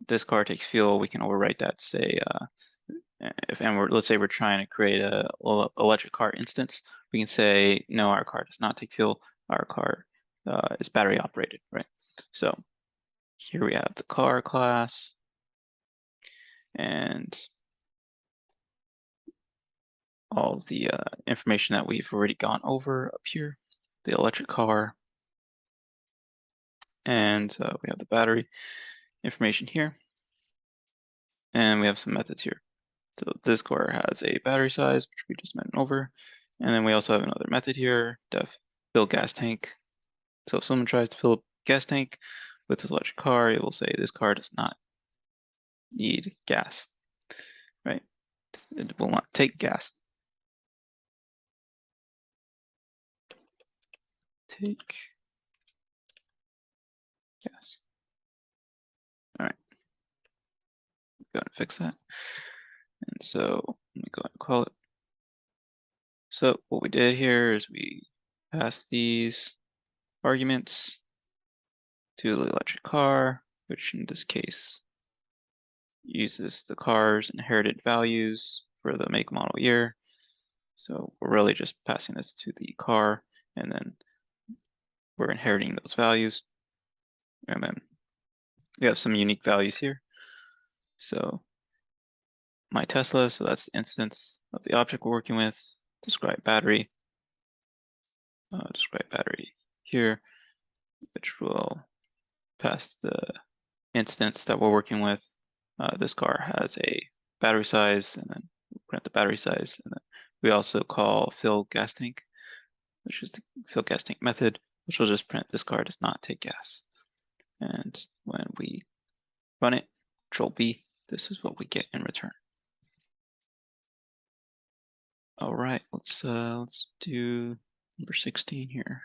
this car takes fuel, we can overwrite that to say let's say we're trying to create a electric car instance, we can say no, our car does not take fuel. Our car is battery operated, right? So here we have the car class, and all of the information that we've already gone over up here, the electric car, and we have the battery information here, and we have some methods here. So this car has a battery size, which we just went over, and then we also have another method here, def fill gas tank. So if someone tries to fill a gas tank with this electric car, it will say this car does not need gas, right? It will not take gas. Take gas. All right, go ahead and fix that. And so let me go ahead and call it. So what we did here is we passed these arguments to the electric car, which in this case uses the car's inherited values for the make, model, year. So we're really just passing this to the car, and then we're inheriting those values. And then we have some unique values here. So my Tesla, so that's the instance of the object we're working with. Describe battery here, which will pass the instance that we're working with. This car has a battery size, and then print the battery size. And then we also call fill gas tank, which is the fill gas tank method, which will just print this car does not take gas. And when we run it, Control B, this is what we get in return. All right, let's do number 16 here.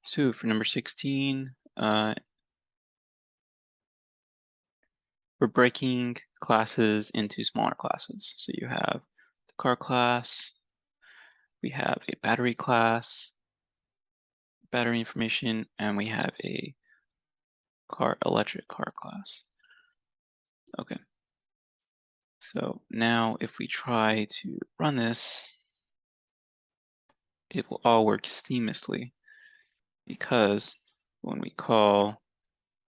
So for number 16, we're breaking classes into smaller classes. So you have the car class, we have a battery class, battery information, and we have a electric car class. Okay. So now if we try to run this, it will all work seamlessly, because when we call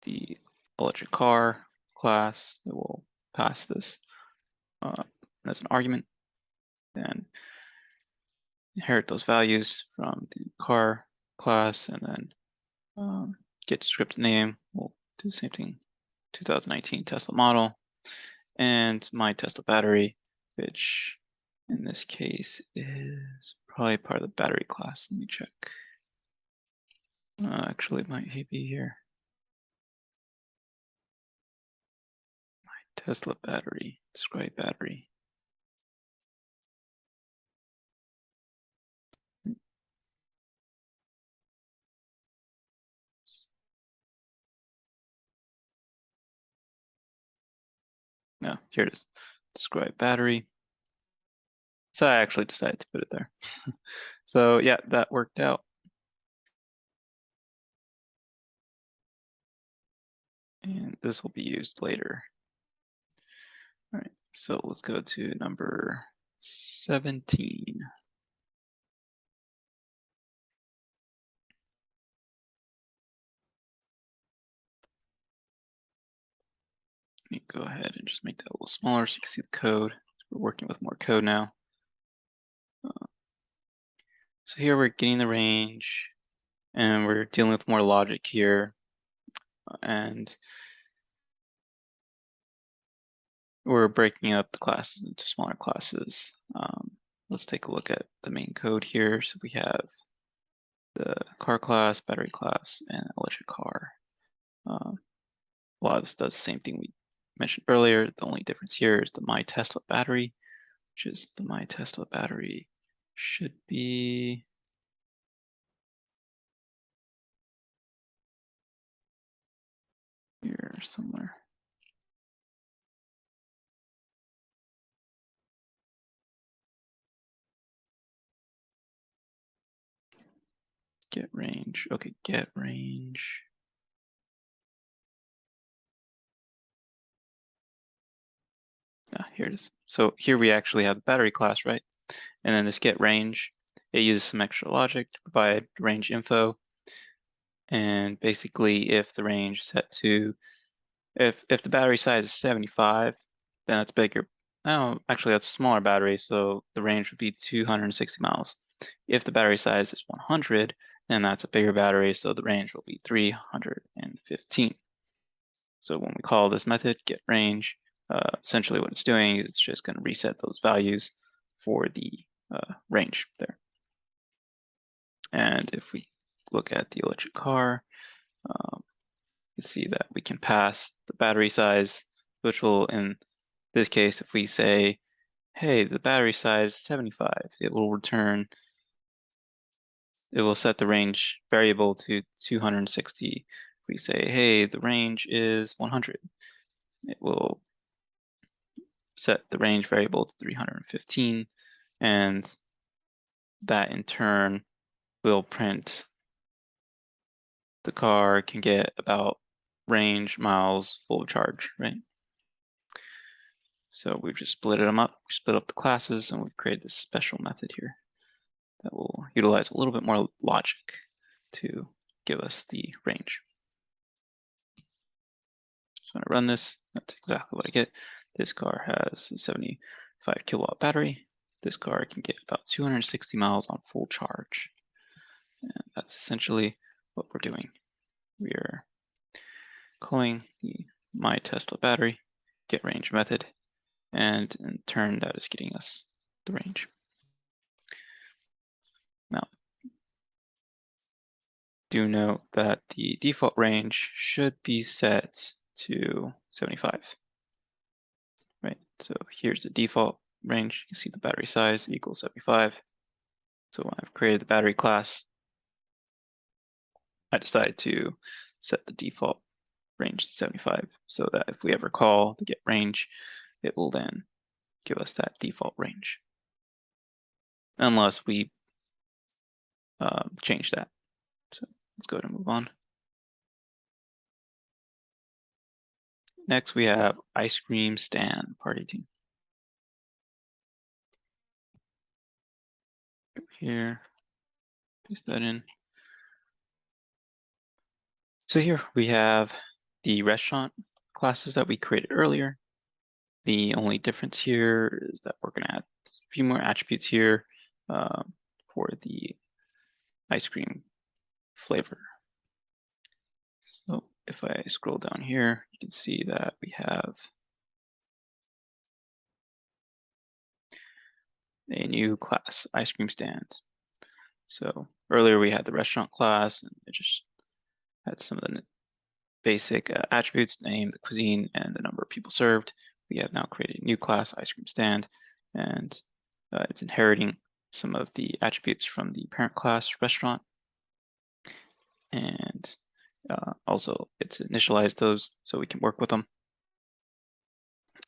the electric car class, it will pass this as an argument and inherit those values from the car class, and then get descriptive name. We'll do the same thing, 2019 Tesla model, and my Tesla battery, which in this case is probably part of the battery class. Let me check. Actually, it might be here. My Tesla battery, describe battery. No, here it is. Describe battery. So I actually decided to put it there. So yeah, that worked out. And this will be used later. All right, so let's go to number 17. Let me go ahead and just make that a little smaller so you can see the code. We're working with more code now. So here we're getting the range, and we're dealing with more logic here, and we're breaking up the classes into smaller classes. Let's take a look at the main code here. So we have the car class, battery class, and electric car. A lot of this does the same thing we mentioned earlier. The only difference here is the MyTesla battery, which is the MyTesla battery should be here somewhere. Get range. Okay, get range. Here it is. So here we actually have the battery class, right? And then this get range, it uses some extra logic to provide range info. And basically, if the range is set to, if the battery size is 75, then that's bigger. Oh, actually that's a smaller battery, so the range would be 260 miles. If the battery size is 100, then that's a bigger battery, so the range will be 315. So when we call this method get range, essentially what it's doing is it's just going to reset those values for the range there. And if we look at the electric car, you see that we can pass the battery size, which will, in this case, if we say, hey, the battery size is 75, it will return, it will set the range variable to 260. If we say, hey, the range is 100, it will set the range variable to 315, and that in turn will print the car can get about range miles full charge, right? So we've just split them up. We split up the classes, and we've created this special method here that will utilize a little bit more logic to give us the range. So when I run this, that's exactly what I get. This car has a 75 kilowatt battery. This car can get about 260 miles on full charge. And that's essentially what we're doing. We are calling the MyTesla battery get range method, and in turn that is getting us the range. Now, do note that the default range should be set to 75, right? So here's the default range. You can see the battery size equals 75. So when I've created the battery class, I decide to set the default range to 75 so that if we ever call the get range, it will then give us that default range, unless we change that. So let's go to move on. Next, we have ice cream stand, part 18. Go here, paste that in. So here we have the restaurant classes that we created earlier. The only difference here is that we're going to add a few more attributes here for the ice cream flavor. So if I scroll down here, you can see that we have a new class, ice cream stand. So earlier we had the restaurant class, and it just had some of the basic attributes, the name, the cuisine, and the number of people served. We have now created a new class, ice cream stand, and it's inheriting some of the attributes from the parent class, restaurant. And also it's initialized those so we can work with them.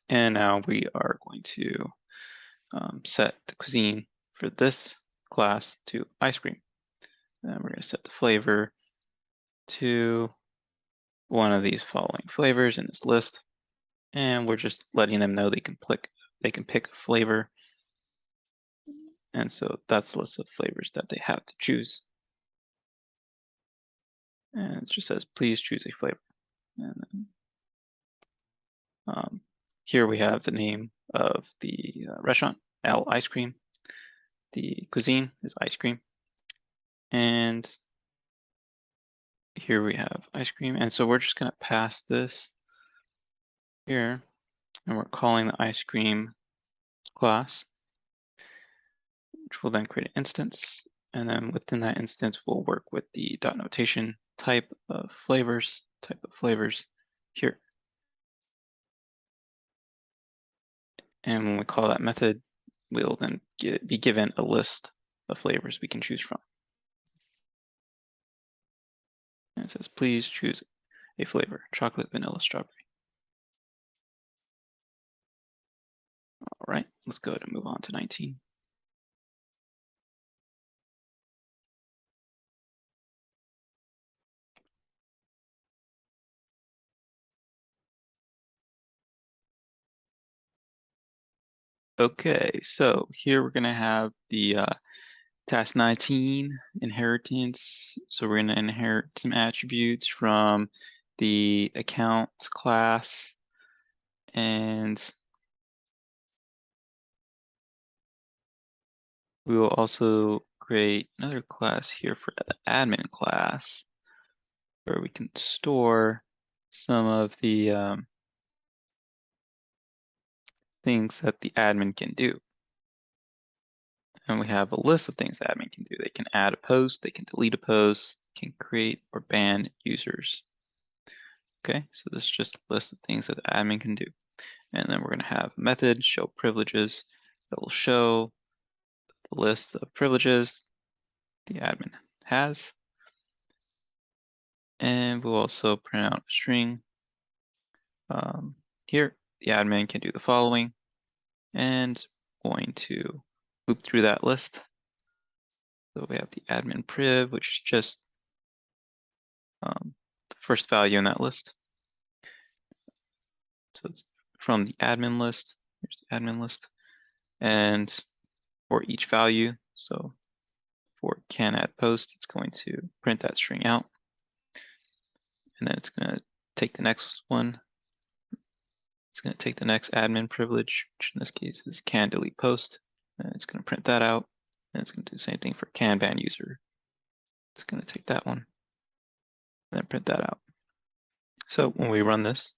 And now we are going to set the cuisine for this class to ice cream. And we're going to set the flavor to one of these following flavors in this list. And we're just letting them know they can pick a flavor. And so that's the list of flavors that they have to choose. And it just says, please choose a flavor. And then here we have the name of the restaurant, L Ice Cream. The cuisine is ice cream. And here we have ice cream. And so we're just going to pass this here, and we're calling the ice cream class, which will then create an instance. And then within that instance, we'll work with the dot notation type of flavors here. And when we call that method, we'll then be given a list of flavors we can choose from. And it says, please choose a flavor, chocolate, vanilla, strawberry. All right, let's go ahead and move on to 19. Okay, so here we're gonna have the task 19, inheritance. So we're gonna inherit some attributes from the account class, and we will also create another class here for the admin class, where we can store some of the things that the admin can do. And we have a list of things the admin can do. They can add a post, they can delete a post, can create or ban users. Okay, so this is just a list of things that the admin can do. And then we're going to have a method, show privileges, that will show the list of privileges the admin has. And we'll also print out a string. Here, the admin can do the following, and going to loop through that list. So we have the admin priv, which is just the first value in that list. So it's from the admin list. Here's the admin list. And for each value, so for can add post, it's going to print that string out. And then it's going to take the next one. It's going to take the next admin privilege, which in this case is can delete post. And it's going to print that out. And it's going to do the same thing for can ban user. It's going to take that one and then print that out. So when we run this,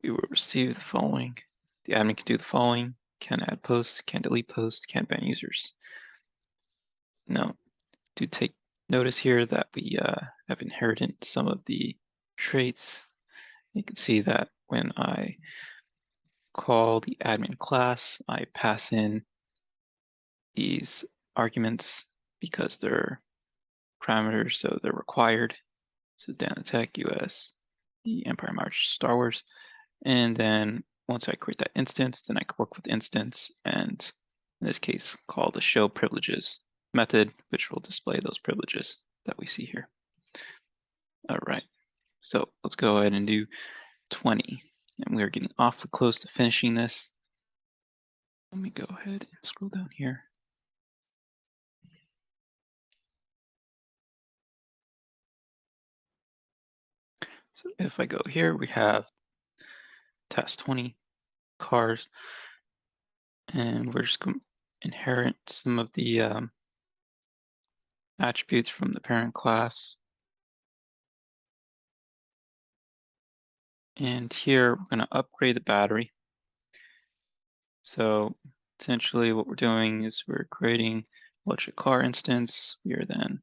we will receive the following. The admin can do the following: can add posts, can delete posts, can ban users. Now, do take notice here that we have inherited some of the traits. You can see that when I call the admin class, I pass in these arguments because they're parameters, so they're required. So Danatech, US, the Empire March, Star Wars. And then once I create that instance, then I can work with instance, and in this case, call the show privileges method, which will display those privileges that we see here. All right, so let's go ahead and do 20. And we are getting awfully close to finishing this. Let me go ahead and scroll down here. So if I go here, we have task 20, cars, and we're just going to inherit some of the attributes from the parent class. And here we're going to upgrade the battery. So essentially what we're doing is we're creating electric car instance. We are then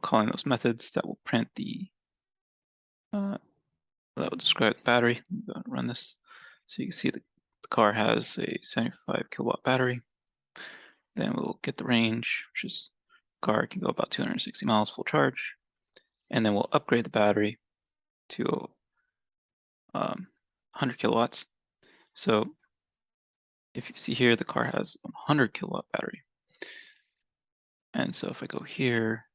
calling those methods that will print the, that will describe the battery. I'm going to run this. So you can see the car has a 75 kilowatt battery. Then we'll get the range, which is car can go about 260 miles full charge. And then we'll upgrade the battery to 100 kilowatts. So if you see here, the car has a 100 kilowatt battery. And so if I go here,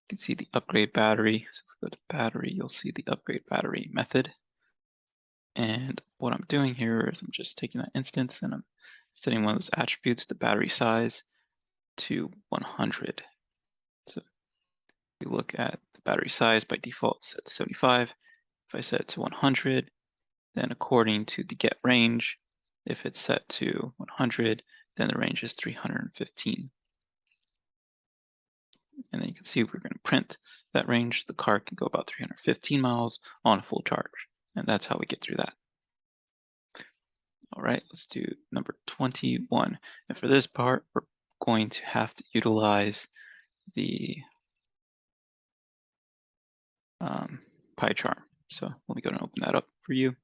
you can see the upgrade battery. So if we go to battery, you'll see the upgrade battery method. And what I'm doing here is I'm just taking that instance and I'm setting one of those attributes, the battery size, to 100. So if you look at the battery size, by default it's set to 75. If I set it to 100, then according to the get range, if it's set to 100, then the range is 315. And then you can see we're going to print that range. The car can go about 315 miles on a full charge. And that's how we get through that. All right, let's do number 21. And for this part, we're going to have to utilize the PyCharm. So let me go and open that up for you.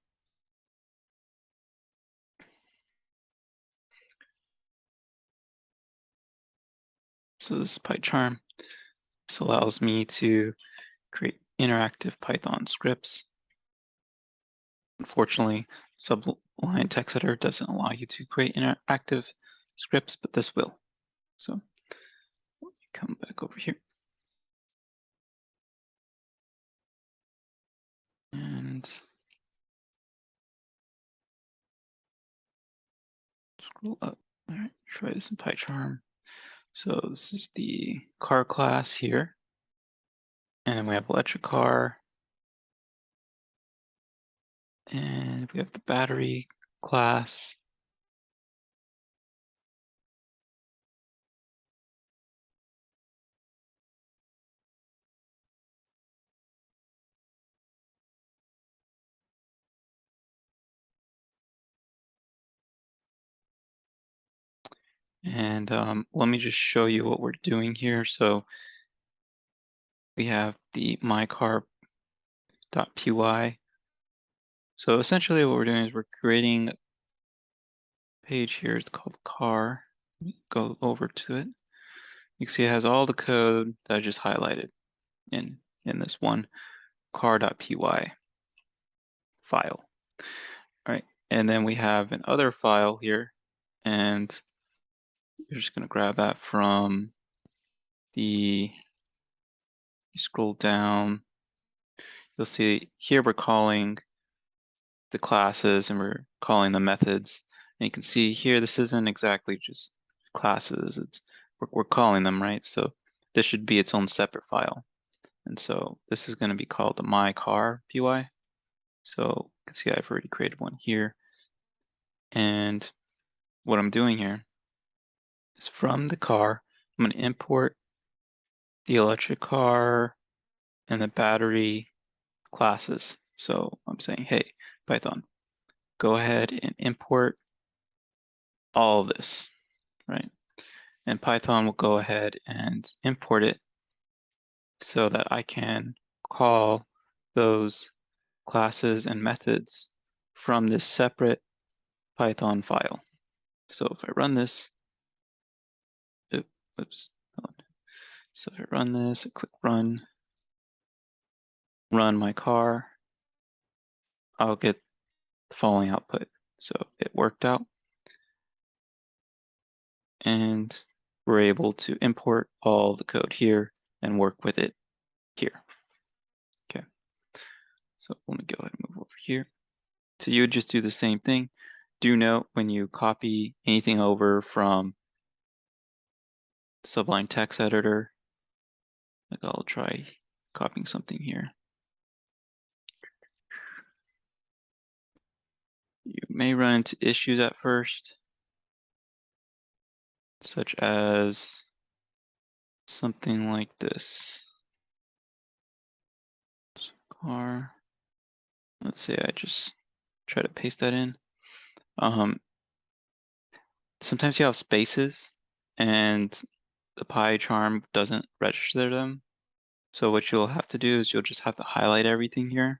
So this is PyCharm. This allows me to create interactive Python scripts. Unfortunately, Sublime Text Editor doesn't allow you to create interactive scripts, but this will. So let me come back over here. And scroll up. All right, try this in PyCharm. So this is the car class here. And we have electric car. And we have the battery class. And let me just show you what we're doing here. So we have the mycar.py. So essentially what we're doing is we're creating a page here. It's called car. Go over to it. You can see it has all the code that I just highlighted in this one car.py file. All right, and then we have another file here, and you're just going to grab that from the, you scroll down, you'll see here we're calling the classes and we're calling the methods. And you can see here this isn't exactly just classes, it's we're calling them, right? So this should be its own separate file. And so this is going to be called the mycar.py. So you can see I've already created one here. And what I'm doing here is from the car, I'm going to import the electric car and the battery classes. So I'm saying, hey, Python, go ahead and import all of this, right? And Python will go ahead and import it so that I can call those classes and methods from this separate Python file. So if I run this, oops, hold on. So if I run this, I click run my car, I'll get the following output. So it worked out, and we're able to import all the code here and work with it here. Okay, so let me go ahead and move over here. So you would just do the same thing. Do note when you copy anything over from Sublime Text Editor, like I'll try copying something here. You may run into issues at first, such as something like this. Car. Let's say I just try to paste that in. Sometimes you have spaces and the PyCharm doesn't register them. So what you'll have to do is you'll just have to highlight everything here,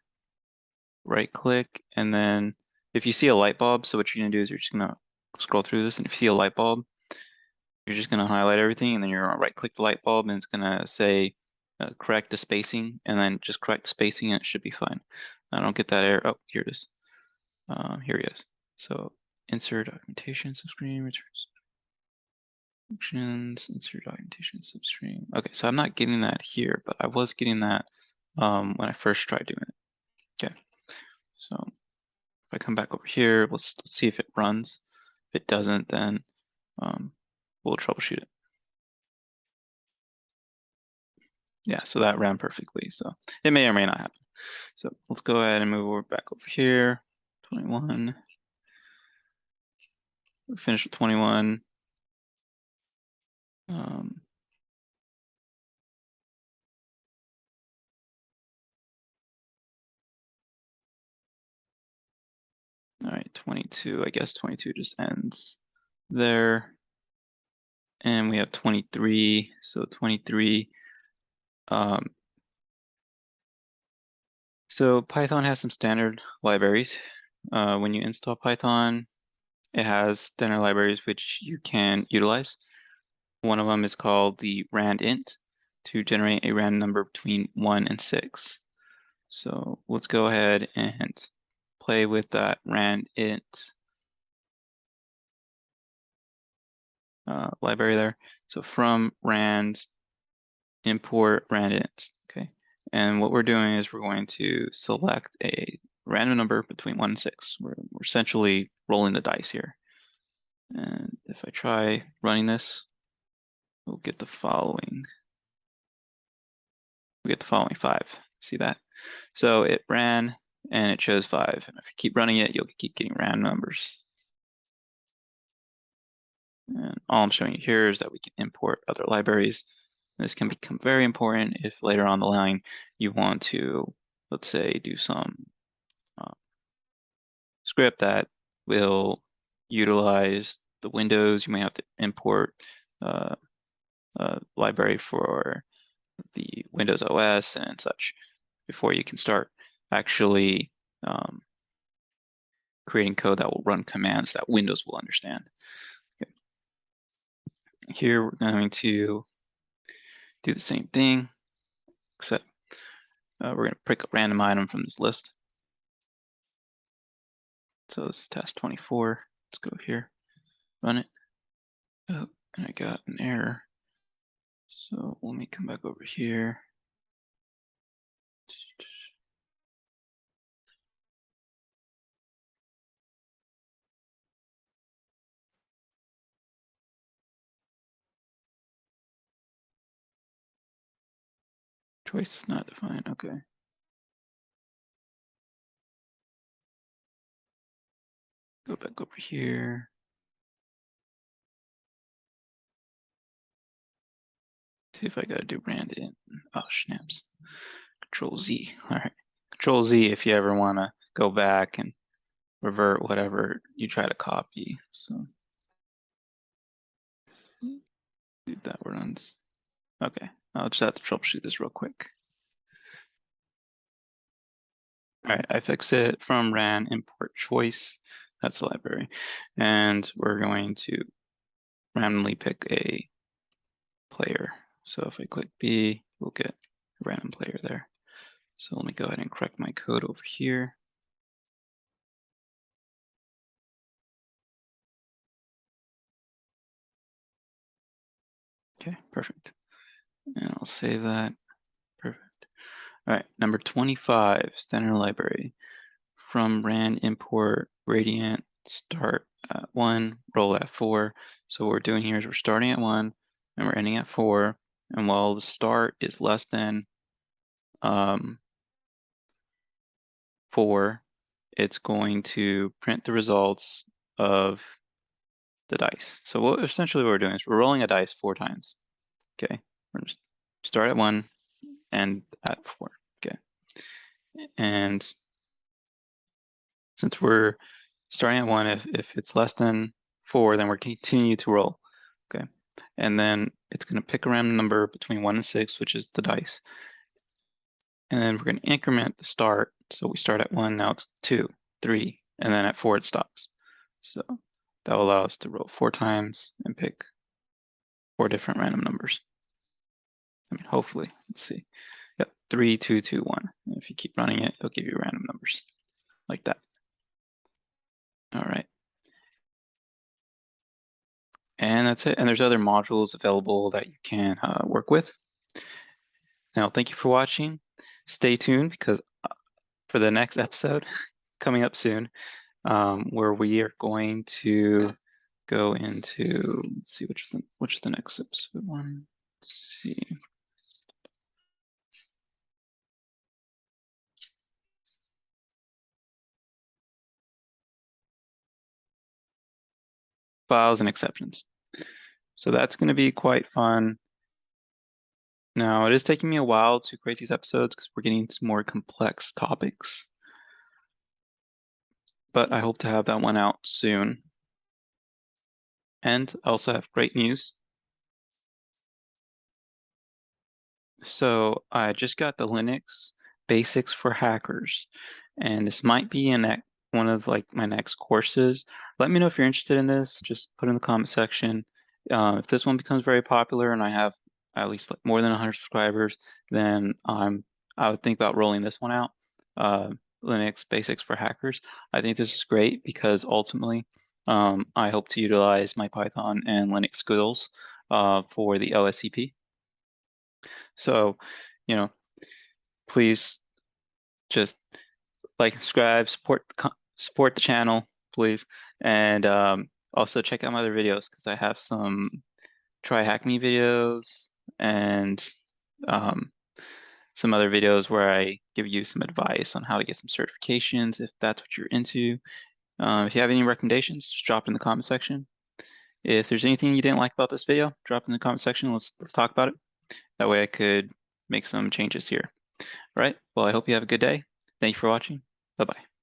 right click, and then if you see a light bulb, so what you're gonna do is you're just gonna scroll through this, and if you see a light bulb, you're just gonna highlight everything, and then you're gonna right click the light bulb, and it's gonna say correct the spacing, and then just correct the spacing, and it should be fine. I don't get that error. Oh, here it is. Here it is. So insert documentation subscreen returns functions, insert documentation substring. Okay, so I'm not getting that here, but I was getting that when I first tried doing it. Okay, so if I come back over here, let's see if it runs. If it doesn't, then we'll troubleshoot it. Yeah, so that ran perfectly. So it may or may not happen. So let's go ahead and move over back over here. 21. We'll finish with 21. All right, 22, I guess 22 just ends there. And we have 23, so 23. So Python has some standard libraries. When you install Python, it has standard libraries which you can utilize. One of them is called the randint to generate a random number between 1 and 6. So let's go ahead and play with that randint library there. So from rand import randint, okay? And what we're doing is we're going to select a random number between 1 and 6. We're essentially rolling the dice here. And if I try running this, we'll get the following. We get the following 5. See that? So it ran and it chose 5. And if you keep running it, you'll keep getting random numbers. And all I'm showing you here is that we can import other libraries. This can become very important if later on the line you want to, let's say, do some script that will utilize the Windows. You may have to import a library for the Windows OS and such before you can start actually creating code that will run commands that Windows will understand. Okay. Here we're going to do the same thing, except we're going to pick a random item from this list. So this is task 24. Let's go here, run it. Oh, and I got an error. So let me come back over here. Choice is not defined, okay. Go back over here. See if I gotta do randint. Oh, snaps. Control Z. All right. Control Z if you ever want to go back and revert whatever you try to copy. So see if that runs. Okay. I'll just have to troubleshoot this real quick. All right, I fix it from ran import choice. That's the library. And we're going to randomly pick a player. So if I click B, we'll get a random player there. So let me go ahead and correct my code over here. Okay, perfect. And I'll save that. Perfect. All right, number 25, standard library. From ran import radiant start at 1, roll at 4. So what we're doing here is we're starting at 1 and we're ending at 4. And while the start is less than 4, it's going to print the results of the dice. So essentially what we're doing is we're rolling a dice 4 times. Okay, we're going to start at 1 and at 4. Okay, and since we're starting at 1, if it's less than 4, then we're continue to roll. Okay, and then it's going to pick a random number between 1 and 6, which is the dice. And then we're going to increment the start. So we start at 1, now it's 2, 3, and then at 4 it stops. So that will allow us to roll 4 times and pick 4 different random numbers. I mean, hopefully, let's see. Yep, 3, 2, 2, 1. And if you keep running it, it'll give you random numbers like that. All right. And that's it. And there's other modules available that you can work with. Now, thank you for watching. Stay tuned because for the next episode coming up soon, where we are going to go into, let's see, which is the next episode one. Let's see. Files and exceptions. So that's going to be quite fun. Now, it is taking me a while to create these episodes because we're getting into more complex topics. but I hope to have that one out soon. And I also have great news. So I just got the Linux Basics for Hackers, and this might be in one of like my next courses. Let me know if you're interested in this. Just put in the comment section. If this one becomes very popular and I have at least like more than 100 subscribers, then I would think about rolling this one out. Linux Basics for Hackers. I think this is great because ultimately I hope to utilize my Python and Linux skills for the OSCP. So, you know, please just like, subscribe, support the channel, please, and also check out my other videos because I have some Try Hack Me videos and um, some other videos where I give you some advice on how to get some certifications if that's what you're into. If you have any recommendations, just drop it in the comment section. If there's anything you didn't like about this video, drop it in the comment section. Let's talk about it. That way I could make some changes here. All right. Well, I hope you have a good day. Thank you for watching. Bye-bye.